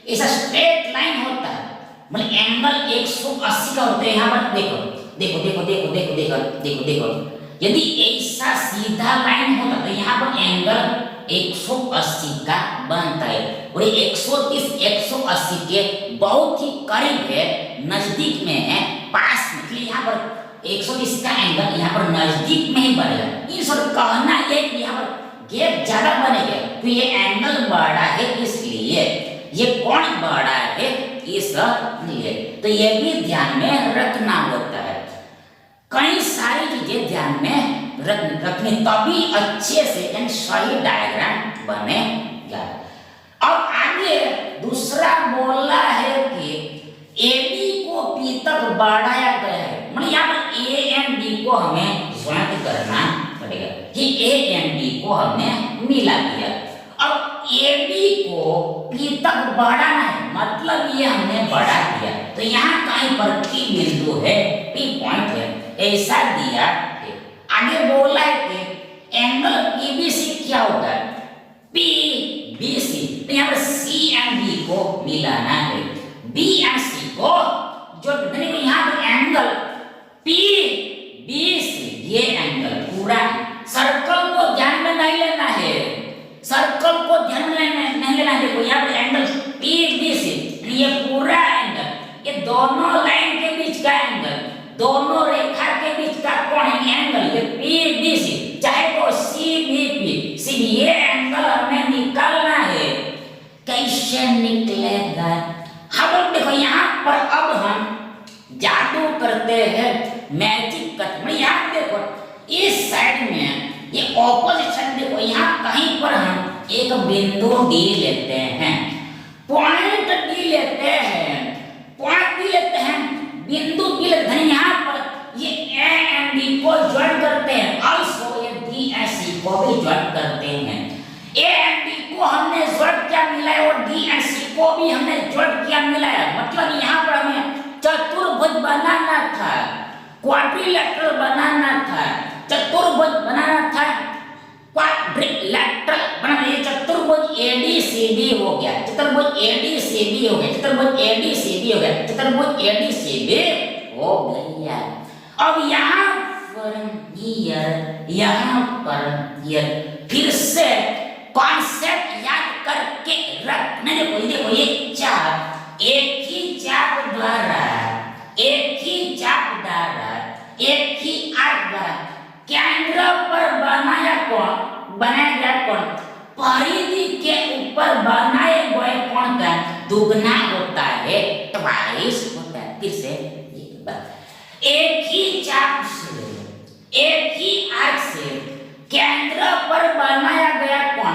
ऐसा स्ट्रेट लाइन होता है मतलब एंगल 180 का होता है, यहाँ पर देखो देखो देखो देखो देखो देखो देखो देखो यदि ऐसा सीधा लाइन होता तो यहाँ पर एंगल 180 का बनता है, और 130 180 के बहुत ही करीब है, नजदीक में है, पास में, इसलिए यहाँ पर 130 का एंगल यहाँ पर नजदीक में ही बनेगा। इस और कहना ये कि यहाँ पर गैप ज्यादा बनेगा तो ये एंगल बड़ा है, इसलिए ये कोण बड़ा है इसलिए। तो ये भी ध्यान में रखना होता है, कई सारी चीजें ध्यान में रखनी तभी अच्छे से यानी सही डायग्राम बनेगा। अब आगे दूसरा बोला है कि AB को P तक बढ़ाया गया है, मतलब यहाँ पर A एंड B को हमें ज्वाइंट करना पड़ेगा कि A एंड B को हमने मिला दिया। अब AB को P तक बढ़ाना है, मतलब ये हमने बढ़ा दिया, तो यहाँ कहीं पर P बिंदु है, P पॉइंट है, ऐसा दिया है। आगे बोला है कि एंगल PBC क्या होगा, PBC, तो यहाँ पर C एंड B को मिलाना है, B एंड C को जो यहाँ पर एंगल PBC ये एंगल पूरा सर्कल को ध्यान में नहीं लेना है, सर्कल को ध्यान में नहीं लेना है। देखो यहाँ पर एंगल PBC ये पूरा एंगल, ये दोनों लाइन के बीच का एंगल, दोनों रेखा के बीच का कोण एंगल ये PBC, चाहे तो CBP, ये एंगल हमें निकालना है। कैसे निकलेगा? हम देखो यहाँ पर अब हम जादू करते हैं, मैजिक करते हैं। यहाँ देखो इस साइड में ये ऑपोजिशन, देखो यहाँ कहीं पर हम एक बिंदु D लेते हैं, पॉइंट D लेते हैं, पॉइंट D लेते हैं, बिंदु D लेते हैं, यहाँ पर ये A एंड D को ज्वाइन करते हैं, also ये B एंड C को भी ज्वाइन करते हैं। A एंड D को हमने ज्वाइन किया मिलाया और D एंड C को भी हमने ज्वाइन किया मिलाया, मतलब यहाँ पर हमें चतुर्भुज चतुर्भुज बनाना था, क्वाड्रिलेटरल बनाना था, चतुर्भुज बनाना था, क्वाड्रिलेटरल बनाना, ये चतुर्भुज एडीसीबी हो गया, चतुर्भुज एडीसीबी हो गया, चतुर्भुज एडीसीबी हो गया, चतुर्भुज एडीसीबी हो गया। अब यहाँ पर फिर से कॉन्सेप्ट याद करके रखने, देखो ये चाप एक ही चाप द्वारा, एक ही चाप द्वारा, एक ही आर्क द्वारा केंद्र पर बनाया कौन, बनाया गया कौन, परिधि के ऊपर बनाए गए कोण का दुगना होता है, ट्वाइस होता है। फिर से एक ही चाप से, एक ही आर्क से केंद्र पर बनाया गया कोण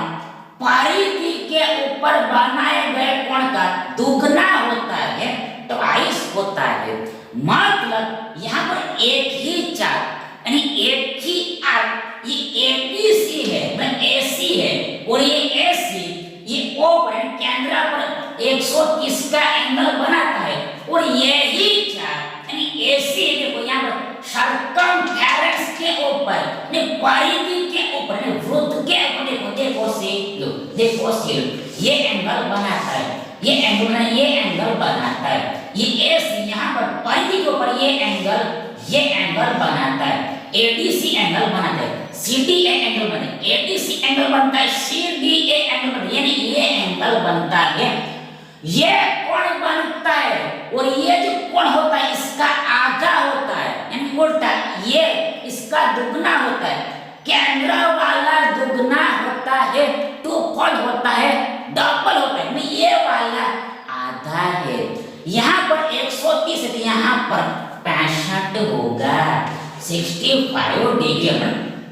परिधि के ऊपर बनाए गए कोण का दुगना होता है, ट्वाइस होता है। मतलब यहाँ पर एक ही चाप यानी एक ही आर्क, ये एबीसी है, मतलब एसी है, और ये एसी ये ओ पर केंद्र पर 130 का एंगल बनाता है, और यही चाप यानी एसी देखो यहाँ पर सर्कमफेरेंस के ऊपर, परिधि के ऊपर, वृत्त के ऊपर देखो ये एंगल बनाता है, ये एंगल बनाता है, ये एसी यहाँ पर परिधि के ऊपर ये एंगल बनाता है, एडीसी एंगल बनाता है, सीडीए एंगल बनता है, एडीसी एंगल बनता है, सीडीए एंगल बनता है, यानी ये एंगल बनता है, ये कोण बनता है, और ये जो कोण होता है इसका आधा होता है, यानी उल्टा, ये इसका दुगना होता है, केंद्र वाला दुगना होता है, टू फोल्ड होता है, डबल होता है, ये वाला आधा है। यहाँ पर 130 है तो यहाँ पर 65 होगा, 65 डिग्री।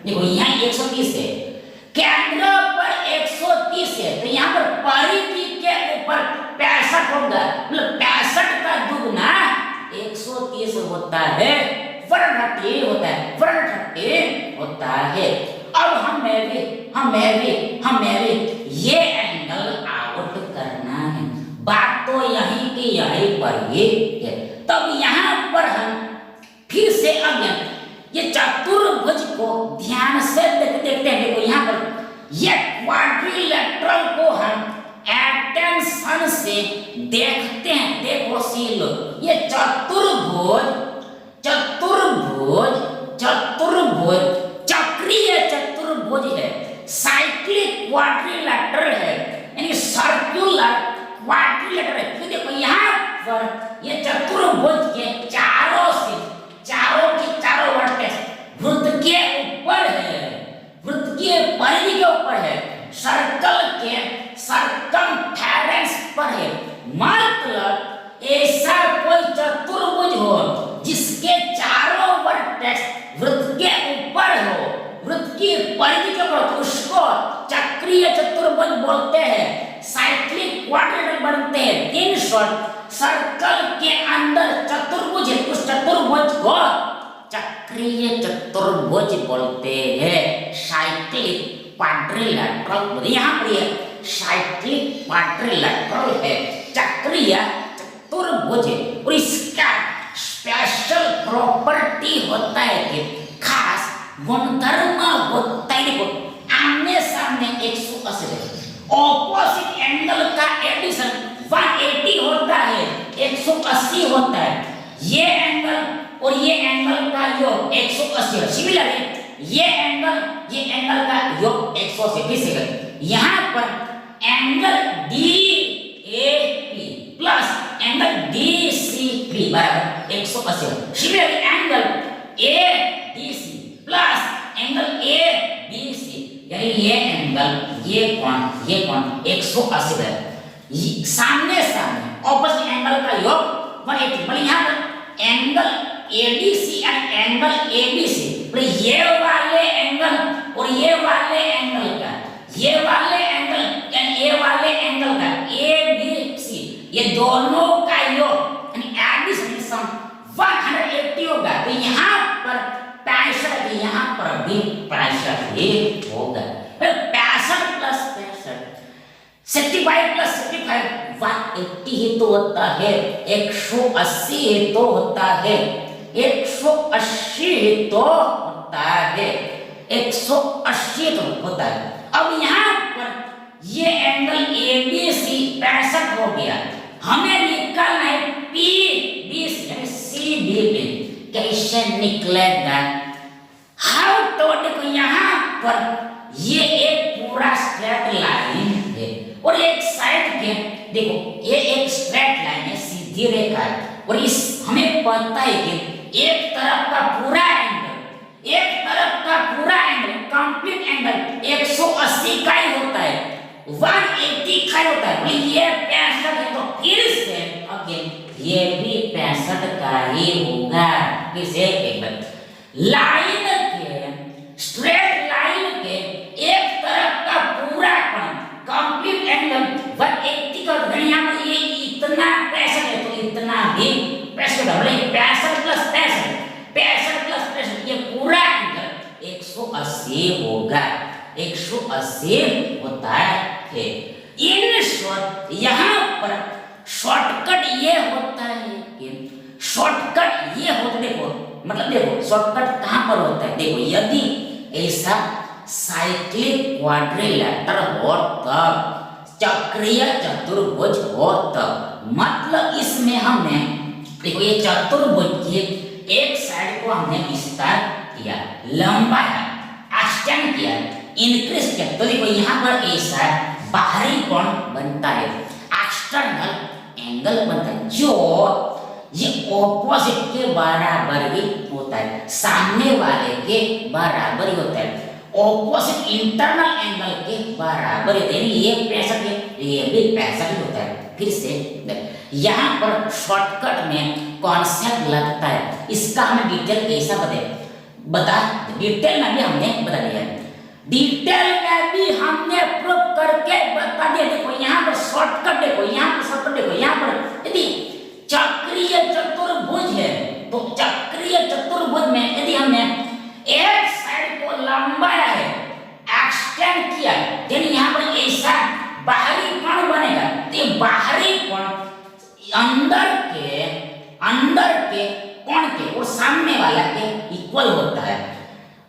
देखो यहाँ 130 है, केंद्र पर 130 है तो यहाँ पर परिधि के ऊपर 65 होगा, मतलब 65 का दुगना 130 होता है, 130 होता है, 130 होता है। अब हमें भी ये एंगल आउट करना है, बात तो यहीं की यहीं पर ही है। तब यहाँ पर हम फिर से अगेन ये चतुर्भुज को ध्यान से देखते हैं। देखो यहाँ पर ये क्वाड्रिलेटरल को हम अटेंशन से देखते हैं। देखो सीलो, ये चतुर्भुज चक्रीय चतुर्भुज है, साइक्लिक क्वाड्रिलेटरल है, यानी सर्कुलर क्वाड्रिलेटरल है। तो देखो यहाँ पर ये चतुर्भुज के चारों की चारों वर्टेक्स वृत्त के ऊपर है, वृत्त के परिधि के ऊपर है, सर्कल के सर्कमफेरेंस पर है। मतलब ऐसा कोई चतुर्भुज हो जिसके चारों वर्टेक्स वृत्त के ऊपर हो, वृत्त की परिधि के ऊपर, तो उसको चक्रीय चतुर्भुज बोलते हैं, साइक्लिक क्वाड्रिलेटरल बनते हैं। इन शॉर्ट सर्कल के अंदर चतुर्भुज है, उस चतुर्भुज को चक्रीय चतुर्भुज बोलते हैं, साइक्लिक क्वाड्रिलेटरल। यहाँ पर ये साइक्लिक क्वाड्रिलेटरल है, चक्रीय चतुर्भुज है, और इसका स्पेशल प्रॉपर्टी होता है कि खास गुणधर्म होता है। देखो आमने सामने 180 ऑपोजिट एंगल का एडिशन 180 होता है, 180 होता है। ये एंगल और ये एंगल का योग 180 है। सिमिलर है, ये एंगल का योग 180 है। यहाँ पर angle DAP plus angle DCP बराबर 180 है। Similar angle ADC plus angle ABC, यानी ये एंगल ये कोण 180 है। सामने ऑपोजिट एंगल का योग 180, मतलब यहाँ पर एंगल ADC और एंगल ABC, मतलब ये वाले एंगल और ये वाले एंगल का, ये वाले एंगल यानी ये वाले एंगल का ABC, ये दोनों का योग यानी एडिशन सम 180 होगा। तो यहाँ पर 65, यहाँ पर भी 65 ही होगा। 65 प्लस 65, 65 प्लस 65 180 ही तो होता है, 180 ही तो होता है, 180 ही तो होता है, 180 तो होता है। अब यहाँ पर ये एंगल ABC 65 हो गया, हमें निकालना है PBC यानी CBP। कैसे निकलेगा? हाउ तो देखो यहाँ पर ये एक पूरा स्ट्रेट लाइन है और एक साइड के देखो ये एक स्ट्रेट लाइन है, सीधी रेखा है, और इस हमें पता है कि एक तरफ का पूरा एंगल, एक तरफ का पूरा एंगल कंप्लीट एंगल 180 का ही होता है, 180 का ही होता है। ये 65 है तो फिर से अगेन ये भी 65 का ही होगा। फिर से एक बार लाइन के स्ट्रेट लाइन के एक तरफ का पूरा कोण कंप्लीट एंगल 180 का होता है। यहाँ पर ये इतना 65 है तो इतना भी 65 है, 65 प्लस 65, 65 प्लस 65 ये पूरा एंगल 180 होगा, 180 होता है। इन शॉर्ट यहाँ पर शॉर्टकट ये होता है कि शॉर्टकट ये होता, देखो मतलब देखो शॉर्टकट कहां पर होता है, देखो यदि ऐसा साइक्लिक क्वाड्रिलेटरल हो तब, चक्रीय चतुर्भुज हो तब, मतलब इसमें हमने देखो ये चतुर्भुज की एक साइड को हमने विस्तार किया, लंबाया, एक्सटेंड किया, इंक्रीज किया, तो देखो यहाँ पर ऐसा बाहरी कोण बनता है, एक्सटर्नल एंगल बनता है जो ये ऑपोजिट के बराबर ही होता है, सामने वाले के बराबर ही होता है, ऑपोजिट इंटरनल एंगल के बराबर है, ये 65 है, ये भी 65 होता है। फिर से यहाँ पर शॉर्टकट में कॉन्सेप्ट लगता है, इसका हमें डिटेल कैसा बता डिटेल में भी हमने बता दिया है, डिटेल में भी हमने प्रूफ करके बता दिया। देखो यहाँ पर शॉर्टकट, देखो यहाँ पर शॉर्टकट, देखो यहाँ पर यदि चक्रीय चतुर्भुज है तो चक्रीय चतुर्भुज में यदि हमने एक साइड को लंबाया है, एक्सटेंड किया, यानी यहाँ पर ऐसा बाहरी कोण बनेगा, तो बाहरी कोण अंदर के कोण के और सामने वाला के इक्वल होता है,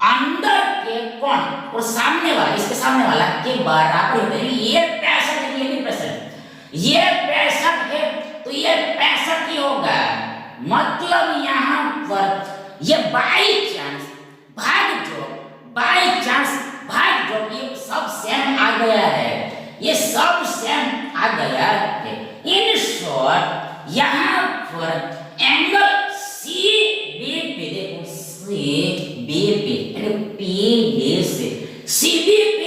अंदर के कोण और सामने वाला, इसके सामने वाला के बराबर होता है। ये 65 है, ये भी 65, ये 65 है तो ये 65 ही होगा, मतलब यहाँ पर ये बाई चांस भाग जो ये सब सेम आ गया है, ये सब सेम आ गया है। इन शॉर्ट यहाँ पर एंगल CBP, देखो CBP यानी PBC, CBP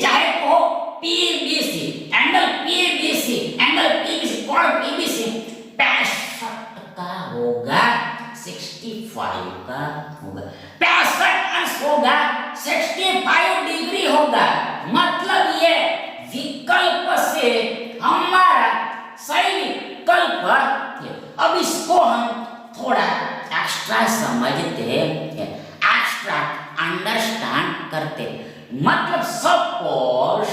चाहे को PBC, एंगल PBC, कोण PBC 65 का होगा, 65 का होगा, 65 अंश होगा, 65 डिग्री होगा, मतलब ये विकल्प से हमारा सही विकल्प है। अब इसको हम थोड़ा एक्स्ट्रा समझते हैं, एक्स्ट्रा अंडरस्टैंड करते, मतलब सपोज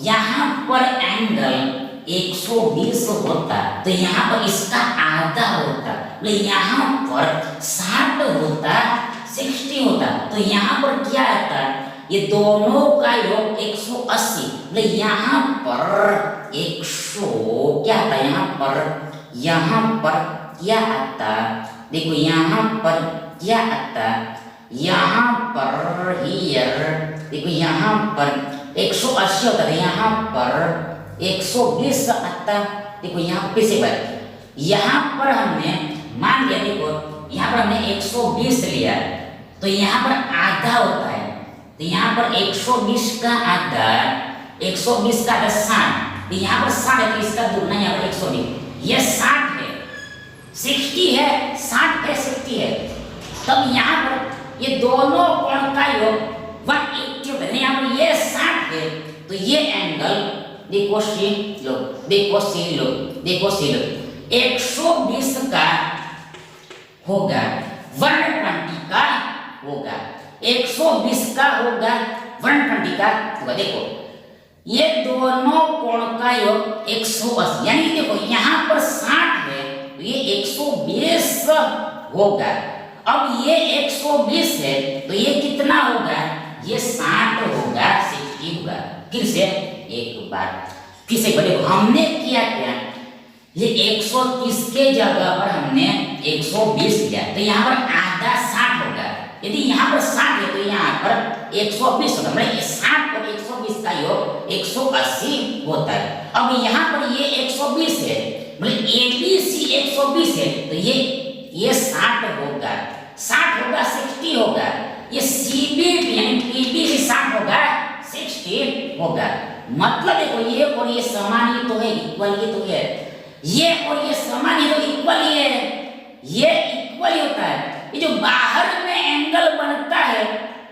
यहाँ पर एंगल 120 होता तो यहाँ पर इसका आधा होता, तो यहाँ पर 60 होता, 60 होता, तो यहाँ पर क्या आता, ये दोनों का योग 180, तो यहाँ पर 100 क्या आता, यहाँ पर क्या आता, देखो यहाँ पर क्या आता, यहाँ पर हियर देखो यहाँ पर 180 होता है, यहाँ पर 120 आता, देखो यहाँ पे से बात, यहाँ पर हमने मान लिया, देखो यहाँ पर हमने 120 लिया तो यहाँ पर आधा होता है, तो यहाँ पर 120 का आधा, 120 का आधा 60, तो यहाँ पर 60 है तो इसका दुगना यहाँ पर 120, ये 60 है, 60 है, 60 है, 60 है, तब यहाँ पर ये दोनों कोण का योग 180 होता है, यहाँ पर ये 60 है तो ये एंगल देखो सी लो, देखो सी लो, देखो सी लो, 120 का होगा, 120 का होगा, 120 का होगा, 120 का होगा, देखो ये दोनों कोण का योग 180, यानी देखो यहाँ पर 60 है तो ये 120 होगा। अब ये 120 है तो ये कितना होगा, ये 60 होगा, 60 होगा। फिर से एक बार फिर से देखो हमने किया क्या, ये 130 के जगह पर हमने 120 लिया तो यहाँ पर आधा 60 होगा। यदि यहाँ पर 60 है तो यहाँ पर 120 होगा, मतलब 60 और 120 का योग 180 होता है। अब यहाँ पर ये 120 है, मतलब ABC 120 है तो ये 60 होगा, 60 होगा 60 होगा। ये CB यानी PB 60 होगा 60 होगा। मतलब देखो ये और ये समान ही तो है, इक्वल ही तो है, ये और ये समान ही तो इक्वल ही है, ये इक्वल ही होता है। ये जो बाहर में एंगल बनता है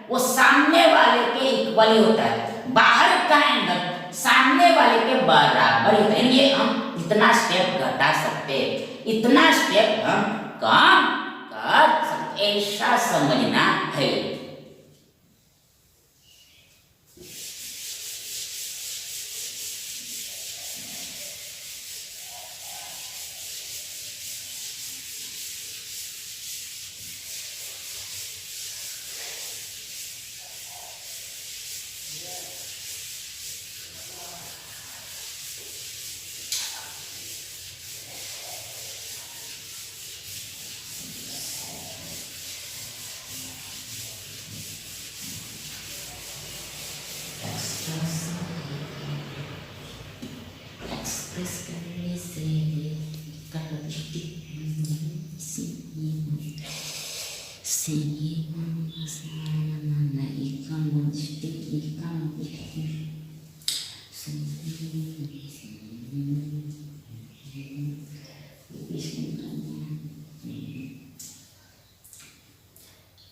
वो सामने वाले के इक्वल ही होता है, बाहर का एंगल सामने वाले के बराबर होता है। ये हम इतना स्टेप घटा सकते हैं, इतना स्टेप हम कम कर सकते, ऐसा समझना है।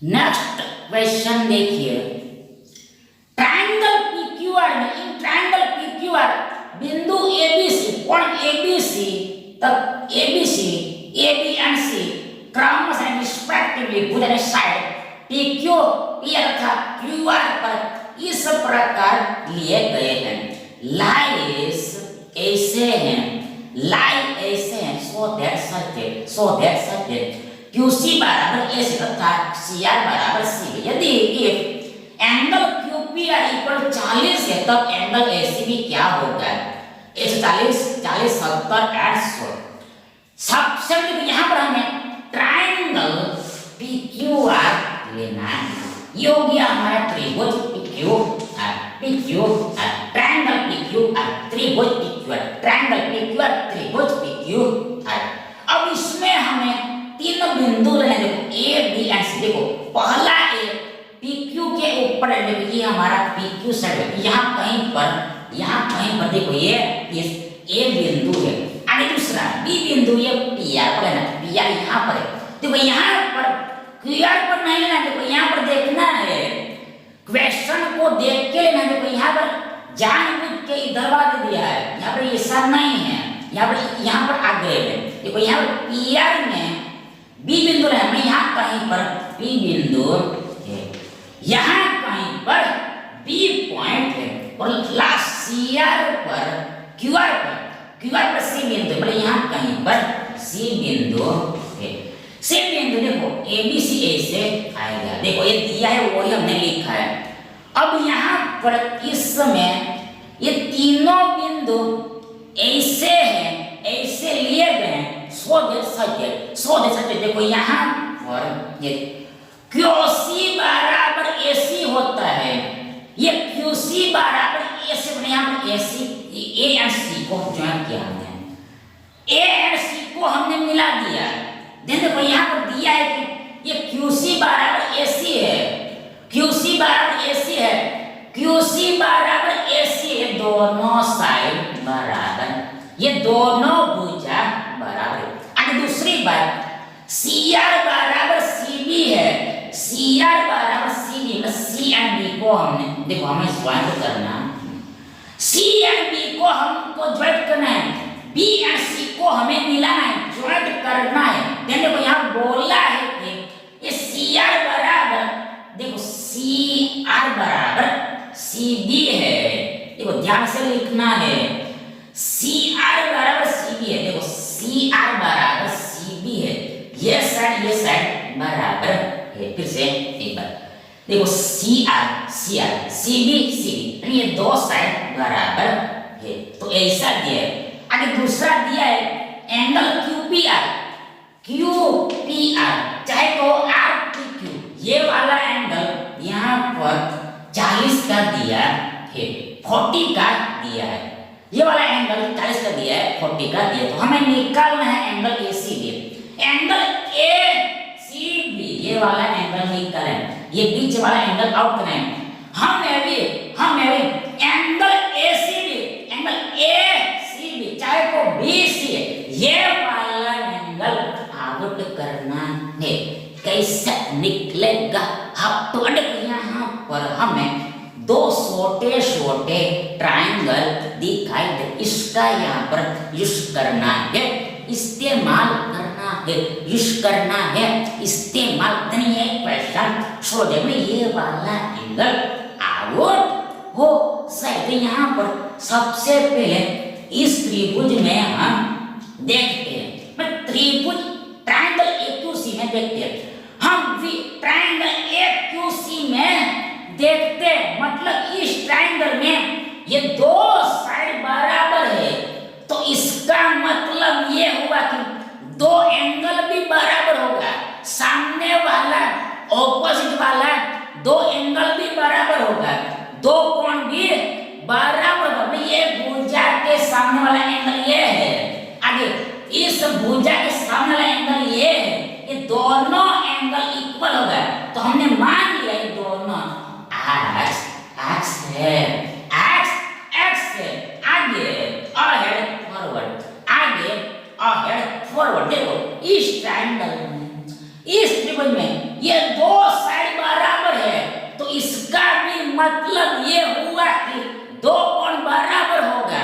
नेक्स्ट क्वेश्चन देखिए, ट्रायंगल PQR में, इन ट्रायंगल PQR बिंदु ABC, कोण ABC तक ABC, AB एंड C क्रमशः and respectively Bhuj and side PQ तथा QR पर इस प्रकार लिए गए हैं। लाइस ऐसे हैं, लाई ऐसे हैं, सो दैट सच QC बराबर AC तथा CR बराबर C। यदि एंगल QPR इक्वल 40 है तब एंगल AC भी क्या होगा, 140, 40, 70 एंड 100। सबसे पहले यहाँ पर हमें ट्रायंगल PQR लेना है, ये हो गया हमारा त्रिभुज PQR, ट्रायंगल PQR, त्रिभुज PQR, ट्रायंगल PQR, त्रिभुज PQR। अब इसमें हमें तीन बिंदु लेने, देखो A, B एंड C। देखो पहला A PQ के ऊपर है, देखो ये हमारा PQ सेट है, यहाँ कहीं पर देखो ये इस A बिंदु है। आगे दूसरा B बिंदु ये PR पर है ना, PR यहाँ पर है। देखो यहाँ पर QR पर नहीं लेना, देखो यहाँ पर देखना है, क्वेश्चन को देख के लेना। देखो यहाँ पर जानबूझ के इधर वाला दे दिया है, यहाँ पर ये सब नहीं है, यहाँ पर आगे है। देखो यहाँ पर PR में B बिंदु है, मैं यहाँ कहीं पर B बिंदु है, यहाँ कहीं पर B पॉइंट है, और लास्ट CR पर QR पर C बिंदु, मतलब यहाँ कहीं पर C बिंदु है। C बिंदु देखो ABC ऐसे आएगा, देखो ये दिया है वही हमने लिखा है। अब यहाँ पर इसमें ये तीनों बिंदु ऐसे हैं, ऐसे लिए गए, सो दे देखो यहाँ पर ये QC बराबर AC होता है, ये QC बराबर AC बने, यहाँ पर AC A एंड C को ज्वाइन किया हमने, A एंड C को हमने मिला दिया। देखो यहाँ पर दिया है कि ये QC बराबर AC है, QC बराबर AC है, QC बराबर AC है, दोनों साइड बराबर, ये दोनों भुजा बराबर। आगे दूसरी बात, CR बराबर CB है, CR बराबर CB, मतलब C एंड B को हमने, देखो हमें ज्वाइन करना, C एंड B को हमको ज्वाइन करना है, B एंड C को हमें मिलाना है, ज्वाइन करना है। देखो यहाँ बोला है कि ये CR बराबर, देखो CR बराबर CB है, देखो ध्यान ध्यान से लिखना है। सी आर बराबर सी बी है, देखो सी आर बराबर सी बी है, ये साइड बराबर है। फिर से एक बार देखो सी आर सी बी ये दो साइड बराबर है, तो ऐसा दिया है। आगे दूसरा दिया है एंगल क्यू पी आर, चाहे तो आर पी क्यू, ये वाला एंगल यहाँ पर 40 का दिया है, 40 का दिया है, ये वाला एंगल 40 का दिया है, 40 का दिया, तो हमें निकालना है angle A C B. Angle A C B ये वाला एंगल निकालें, ये बीच वाला एंगल आउट करें। हमें भी एंगल ए सी बी चाहे तो बी सी ये वाला एंगल आउट करना है। कैसे निकलेगा? आप तो यहाँ पर हमें दो छोटे ट्रायंगल दिखाई दे, इसका यहाँ पर यूज करना है, इस्तेमाल करना है, इस्तेमाल करिए। क्वेश्चन छोड़े में ये वाला एंगल आउट हो सकते। यहाँ पर सबसे पहले इस त्रिभुज में हम देखते हैं, त्रिभुज ट्रायंगल एक्यूसी में देखते हैं, हम भी ट्रायंगल एक्यूसी में देखते हैं, मतलब इस ट्रायंगल में ये दो साइड बराबर है, तो इसका मतलब ये हुआ कि दो एंगल भी बराबर होगा, सामने वाला ऑपोजिट वाला दो एंगल भी बराबर होगा, दो कोण भी बराबर होगा। ये भुजा के सामने वाला एंगल ये है, आगे इस भुजा के सामने वाला एंगल ये है, ये दोनों एंगल इक्वल होगा, तो हमने मान लिया ये दोनों एक्स है, एक्स है, आगे अहेड फॉरवर्ड। देखो इस ट्रायंगल में, इस त्रिभुज में ये दो साइड बराबर है, तो इसका भी मतलब ये हुआ कि दो कोण बराबर होगा,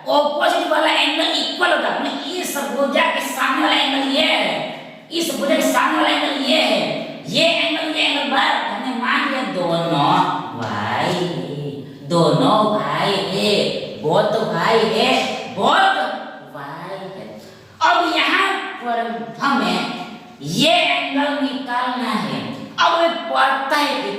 ऑपोजिट वाला एंगल इक्वल होगा। इस भुजा के सामने वाला एंगल ये है, इस भुजा के सामने वाला एंगल ये है, ये एंगल बराबर, हमने मान लिया दोनों भाई है, बहुत भाई है। अब यहाँ पर हमें ये एंगल निकालना है। अब हमें पता है कि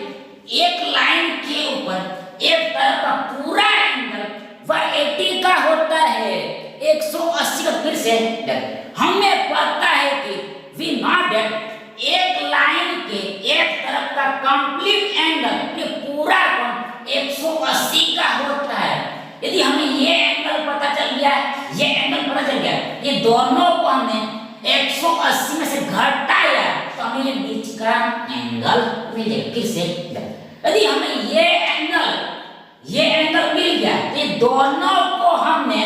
एक लाइन के ऊपर एक तरफ का पूरा एंगल 180 का होता है, 180 का। फिर से हमें पता है कि वी नॉट दैट एक लाइन के एक तरफ का कंप्लीट एंगल, ये पूरा कोण 180 का होता है। यदि हमें ये एंगल पता चल गया, ये एंगल पता चल गया, ये दोनों को हमने 180 में से घटाया, तो हमें ये बीच का एंगल मिल जाएगा। फिर से यदि हमें ये एंगल मिल गया, तो ये दोनों को हमने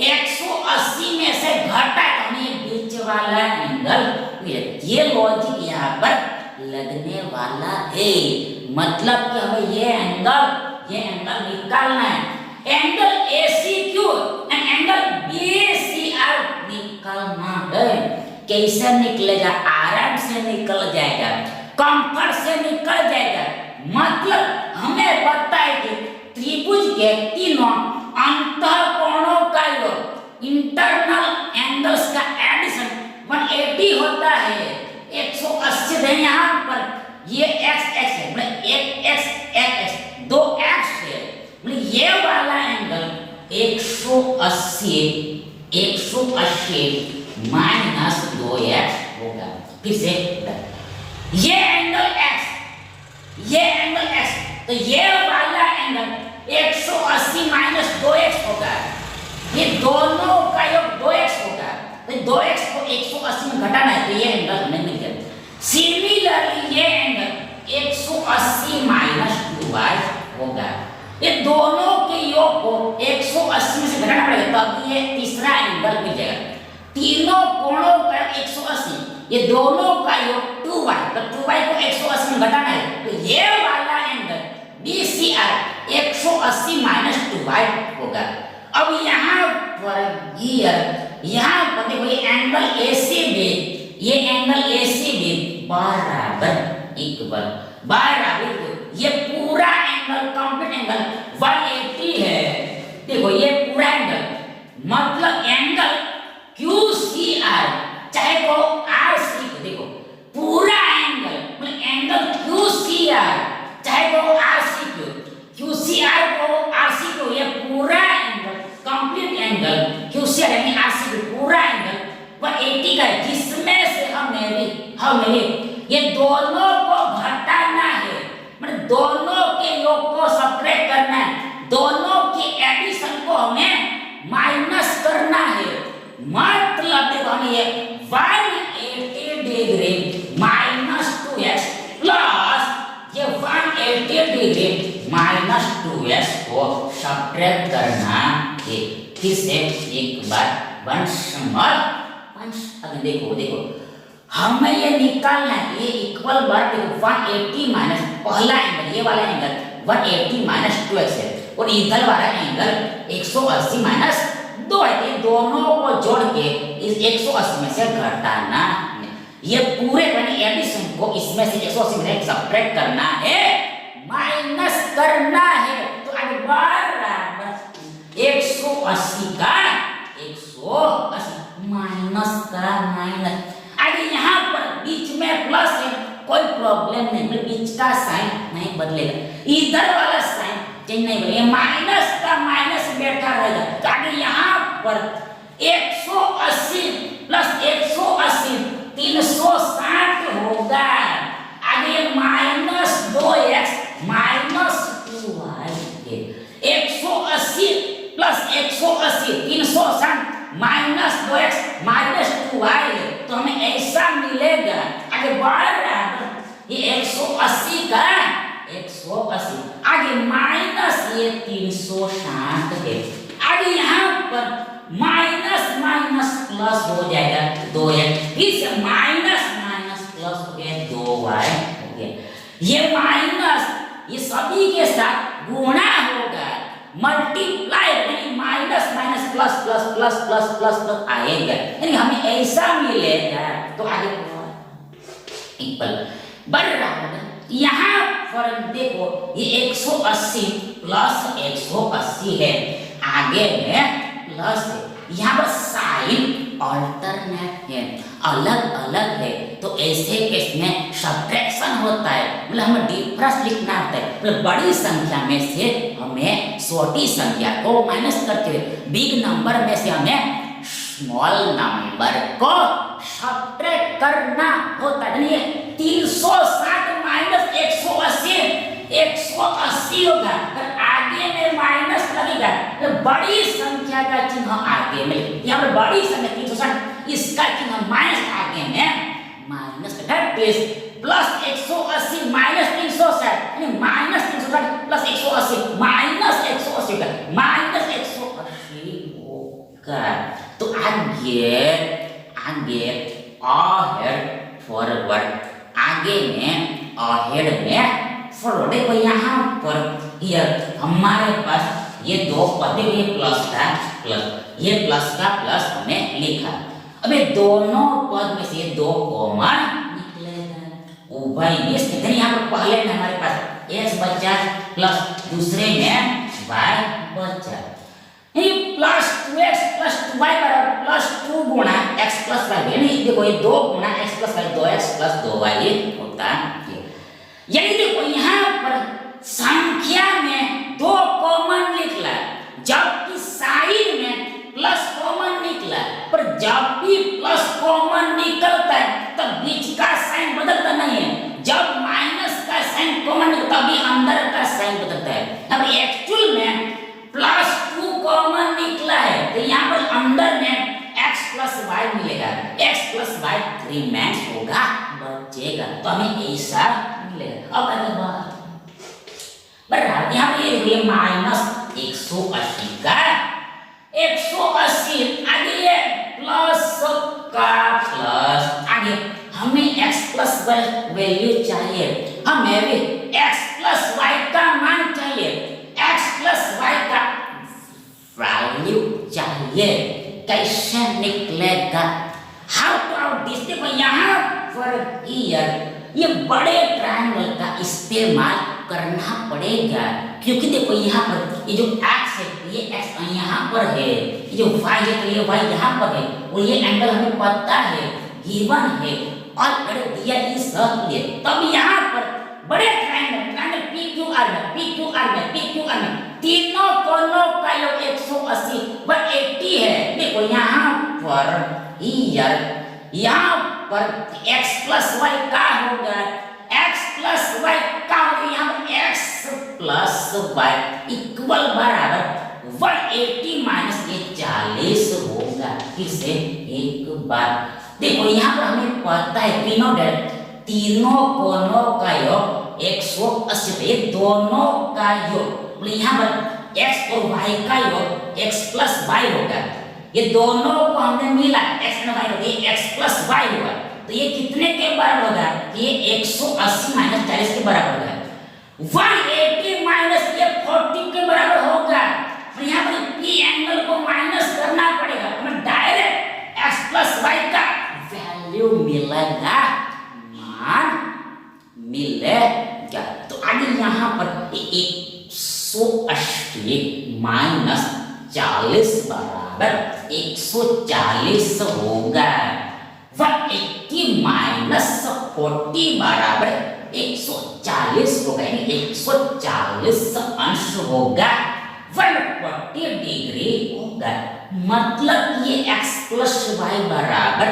180 में से घटा, तो हमें ये बीच वाला एंगल मिल जाएगा। ये लॉजिक यहाँ पर लगने वाला है, मतलब कि हमें ये एंगल निकालना है। Angle ACQ and angle BCR निकालना है। कैसे निकलेगा? आराम से निकल जाएगा, कंफर्ट से निकल जाएगा। मतलब हमें पता है कि त्रिभुज के तीनों अंतःकोणों का योग, इंटरनल एंगल्स का एडिशन 180 होता है। 180 है, यहाँ पर ये x है, मतलब एक x दो x है, ये वाला एंगल 180 माइनस 2x होगा। फिर से ये एंगल x, तो ये वाला एंगल 180 माइनस 2x होगा, ये दोनों का योग 2x होगा, तो 2x को 180 में घटाना है, तो ये एंगल हमें मिल गया। सिमिलरली ये एंगल 180 माइनस 2y होगा, ये दोनों के योग को 180 में से घटाना पड़ेगा, तब ये तीसरा एंगल मिल जाएगा। तीनों कोणों का 180, ये दोनों का योग 2y, तो 2y को 180 में घटाना है, तो ये वाला एंगल BCR 180 माइनस 2y होगा। अब यहाँ पर देखो ये एंगल ACB बराबर इक्वल, ये पूरा एंगल कंप्लीट एंगल 180 है। देखो ये पूरा एंगल मतलब एंगल QCR चाहे को RC देखो पूरा एंगल मतलब एंगल QCR चाहे को RCQ QCR को RCQ ये पूरा एंगल कंप्लीट एंगल QCR यानी RCQ पूरा एंगल 180 का है जिसमें से हमें ये दोनों को घटाना है मतलब दोनों के योग को सब्ट्रैक्ट करना है दोनों की एडिशन को हमें माइनस करना है मतलब देखो हमें ये 180 डिग्री माइनस 2x प्लस ये 180 डिग्री माइनस 2x को सब्ट्रैक्ट करना है फिर से एक बार वंस अगर देखो हमें ये निकालना है ये इक्वल बार देखो 180 माइनस पहला एंगल ये वाला एंगल 180 माइनस 2x है और इधर वाला एंगल 180 माइनस 2 है ये दोनों को जोड़ के इस 180 में से घटाना ये पूरे बने एडिशन को इसमें से 180 में से सब्ट्रैक्ट करना है माइनस करना है तो आगे बराबर 180 का 180 माइनस का माइनस आगे यहाँ पर बीच में प्लस है कोई प्रॉब्लम नहीं मतलब बीच का साइन नहीं बदलेगा इधर वाला साइन चेंज नहीं बदलेगा माइनस का माइनस बैठा रहेगा तो आगे यहाँ पर 180 प्लस 180 360 होगा आगे minus 2x minus 2y 180 plus 180 360 minus 2x minus 2y तो हमें ऐसा मिलेगा आगे बराबर ये 180 का 180 आगे माइनस ये 360 है आगे यहाँ पर माइनस माइनस प्लस हो जाएगा 2x फिर से माइनस माइनस प्लस हो गया 2y हो गया ये माइनस ये सभी के साथ गुणा होगा मल्टीप्लाई यानी minus minus plus plus plus plus plus plus आएगा यानी हमें ऐसा मिलेगा तो आगे इक्वल बराबर यहाँ पर देखो ये 180 प्लस 180 है आगे में प्लस है यहाँ पर साइन अल्टरनेट है अलग अलग है तो ऐसे केस में सब्ट्रैक्शन होता है मतलब हमें डिफरेंस लिखना होता है मतलब बड़ी संख्या में से हमें छोटी संख्या को माइनस करते हुए बिग नंबर में से हमें स्मॉल नंबर को सब्ट्रैक्ट करना होता है ये 360 माइनस 180 होगा और आगे में माइनस लगेगा तो बड़ी संख्या का चिन्ह आगे में यहाँ पर बड़ी संख्या 360 इसका चिन्ह माइनस आगे में माइनस प्लस 180 माइनस 360 यानी माइनस 360 प्लस 180 माइनस 180 का माइनस 180 होगा तो आगे अहेड फॉरवर्ड आगे में अहेड में फॉरवर्ड देखो यहाँ पर हियर हमारे पास ये दो पद ये प्लस का प्लस ये प्लस का प्लस हमने लिखा अब ये दोनों पद में से दो कॉमन निकलेगा उभय निष्ठ यहाँ पर पहले में हमारे पास x बचा प्लस दूसरे में y बचा ये प्लस 2x प्लस 2y बराबर प्लस 2 गुणा x प्लस y यानी देखो ये 2 गुणा x plus y 2x plus 2y होता है यानी देखो यहाँ पर संख्या में दो कॉमन निकला जबकि साइन में प्लस कॉमन निकला पर जब भी प्लस कॉमन निकलता है तब बीच का साइन बदलता नहीं है जब माइनस का साइन कॉमन निकलता तभी अंदर का साइन बदलता है अब एक्चुअल में प्लस 2 कॉमन निकला है तो यहाँ पर अंदर में x प्लस y मिलेगा x प्लस y रिमेन्स होगा बचेगा तो हमें ऐसा मिलेगा अब आगे बात बराबर यहाँ पे ये माइनस 180 का 180 आगे ये प्लस का प्लस आगे हमें x प्लस y वैल्यू चाहिए हमें भी x प्लस y का मान चाहिए x प्लस y का वैल्यू चाहिए कैसे निकलेगा हाउ टू आउट दिस देखो यहाँ पर ये बड़े ट्रायंगल का इस्तेमाल करना पड़ेगा, क्योंकि देखो यहाँ पर ये जो x है ये x यहाँ पर है, ये जो y है तो ये y यहाँ पर है, और ये एंगल हमें पता है, गिवन है और अगर दिया इस ये तब यहाँ पर बड़े ट्रायंगल PQR में तीनों कोनों का योग 180 व 80 है। देखो यहाँ पर यहाँ पर x प्लस y का होगा, x प्लस y का होगा, यहाँ पर x प्लस y इक्वल बराबर 180 माइनस ये 40 होगा। फिर से एक बार देखो यहाँ पर हमें पता है तीनों कोनों का योग 180 है, दोनों का योग, यहाँ पर x और y का योग x प्लस y होगा, ये दोनों को हमने मिला x और y होगा, ये x प्लस y होगा, तो ये कितने के बराबर होगा, ये 180 माइनस 40 के बराबर होगा, 180 माइनस ये 40 के बराबर होगा, और यहाँ पर p एंगल को माइनस करना पड़ेगा, हमें डायरेक्ट x प्लस y का वैल्यू मिलेगा, मान मिलेगा। तो आगे यहाँ पर 180 माइनस 40 बराबर 140 होगा, 180 माइनस 40 बराबर 140 होगा, 140 अंश होगा, 140 डिग्री होगा, मतलब ये x प्लस y बराबर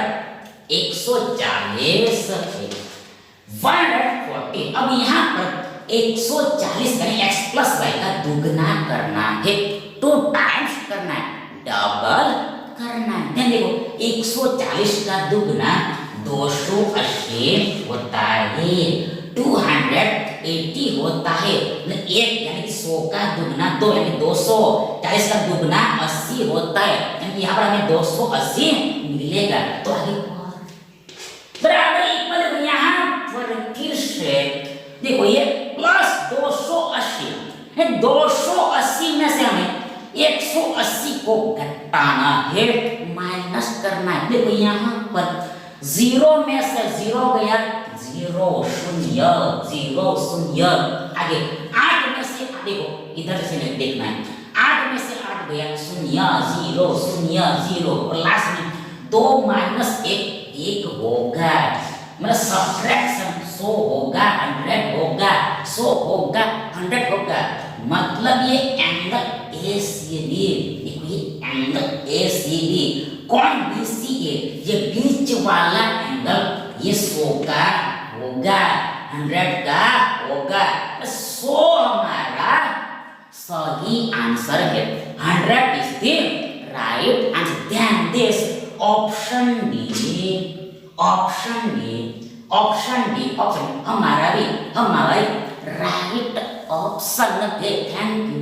140 है, 140। अब यहाँ पर 140 करें, x प्लस y का दुगना करना है, 2 टाइम्स करना है, डबल करना है। ध्यान देखो 140 का दुगना 280 होता है, 280 होता है, एक यानी कि 100 का दुगना 2 यानी 240 का दुगना 80 होता है, यानी यहाँ पर हमें 280 मिलेगा। तो आगे बराबर इक्वल, यहाँ पर फिर से देखो ये प्लस 280 है, 280 में से हमें 180 को घटाना है, माइनस करना है। देखो यहाँ पर 0 में से 0 गया, 0 0 0 0, आगे 8 में से देखो इधर से देखना है, 8 में से 8 गया, 0 0 0 0, प्लस में 2 माइनस 1 1 होगा, मतलब सब्ट्रैक्शन 100 होगा, 100 होगा, 100 होगा, 100 होगा, मतलब ये एंगल ACB, ये एंगल ACB कौन BCA, ये बीच वाला एंगल ये 100 का होगा, 100 का होगा, 100 हमारा सही आंसर है, 100 इज द राइट आंसर। ध्यान दिस ऑप्शन डी हमारा राइट ऑप्शन है। Thank you.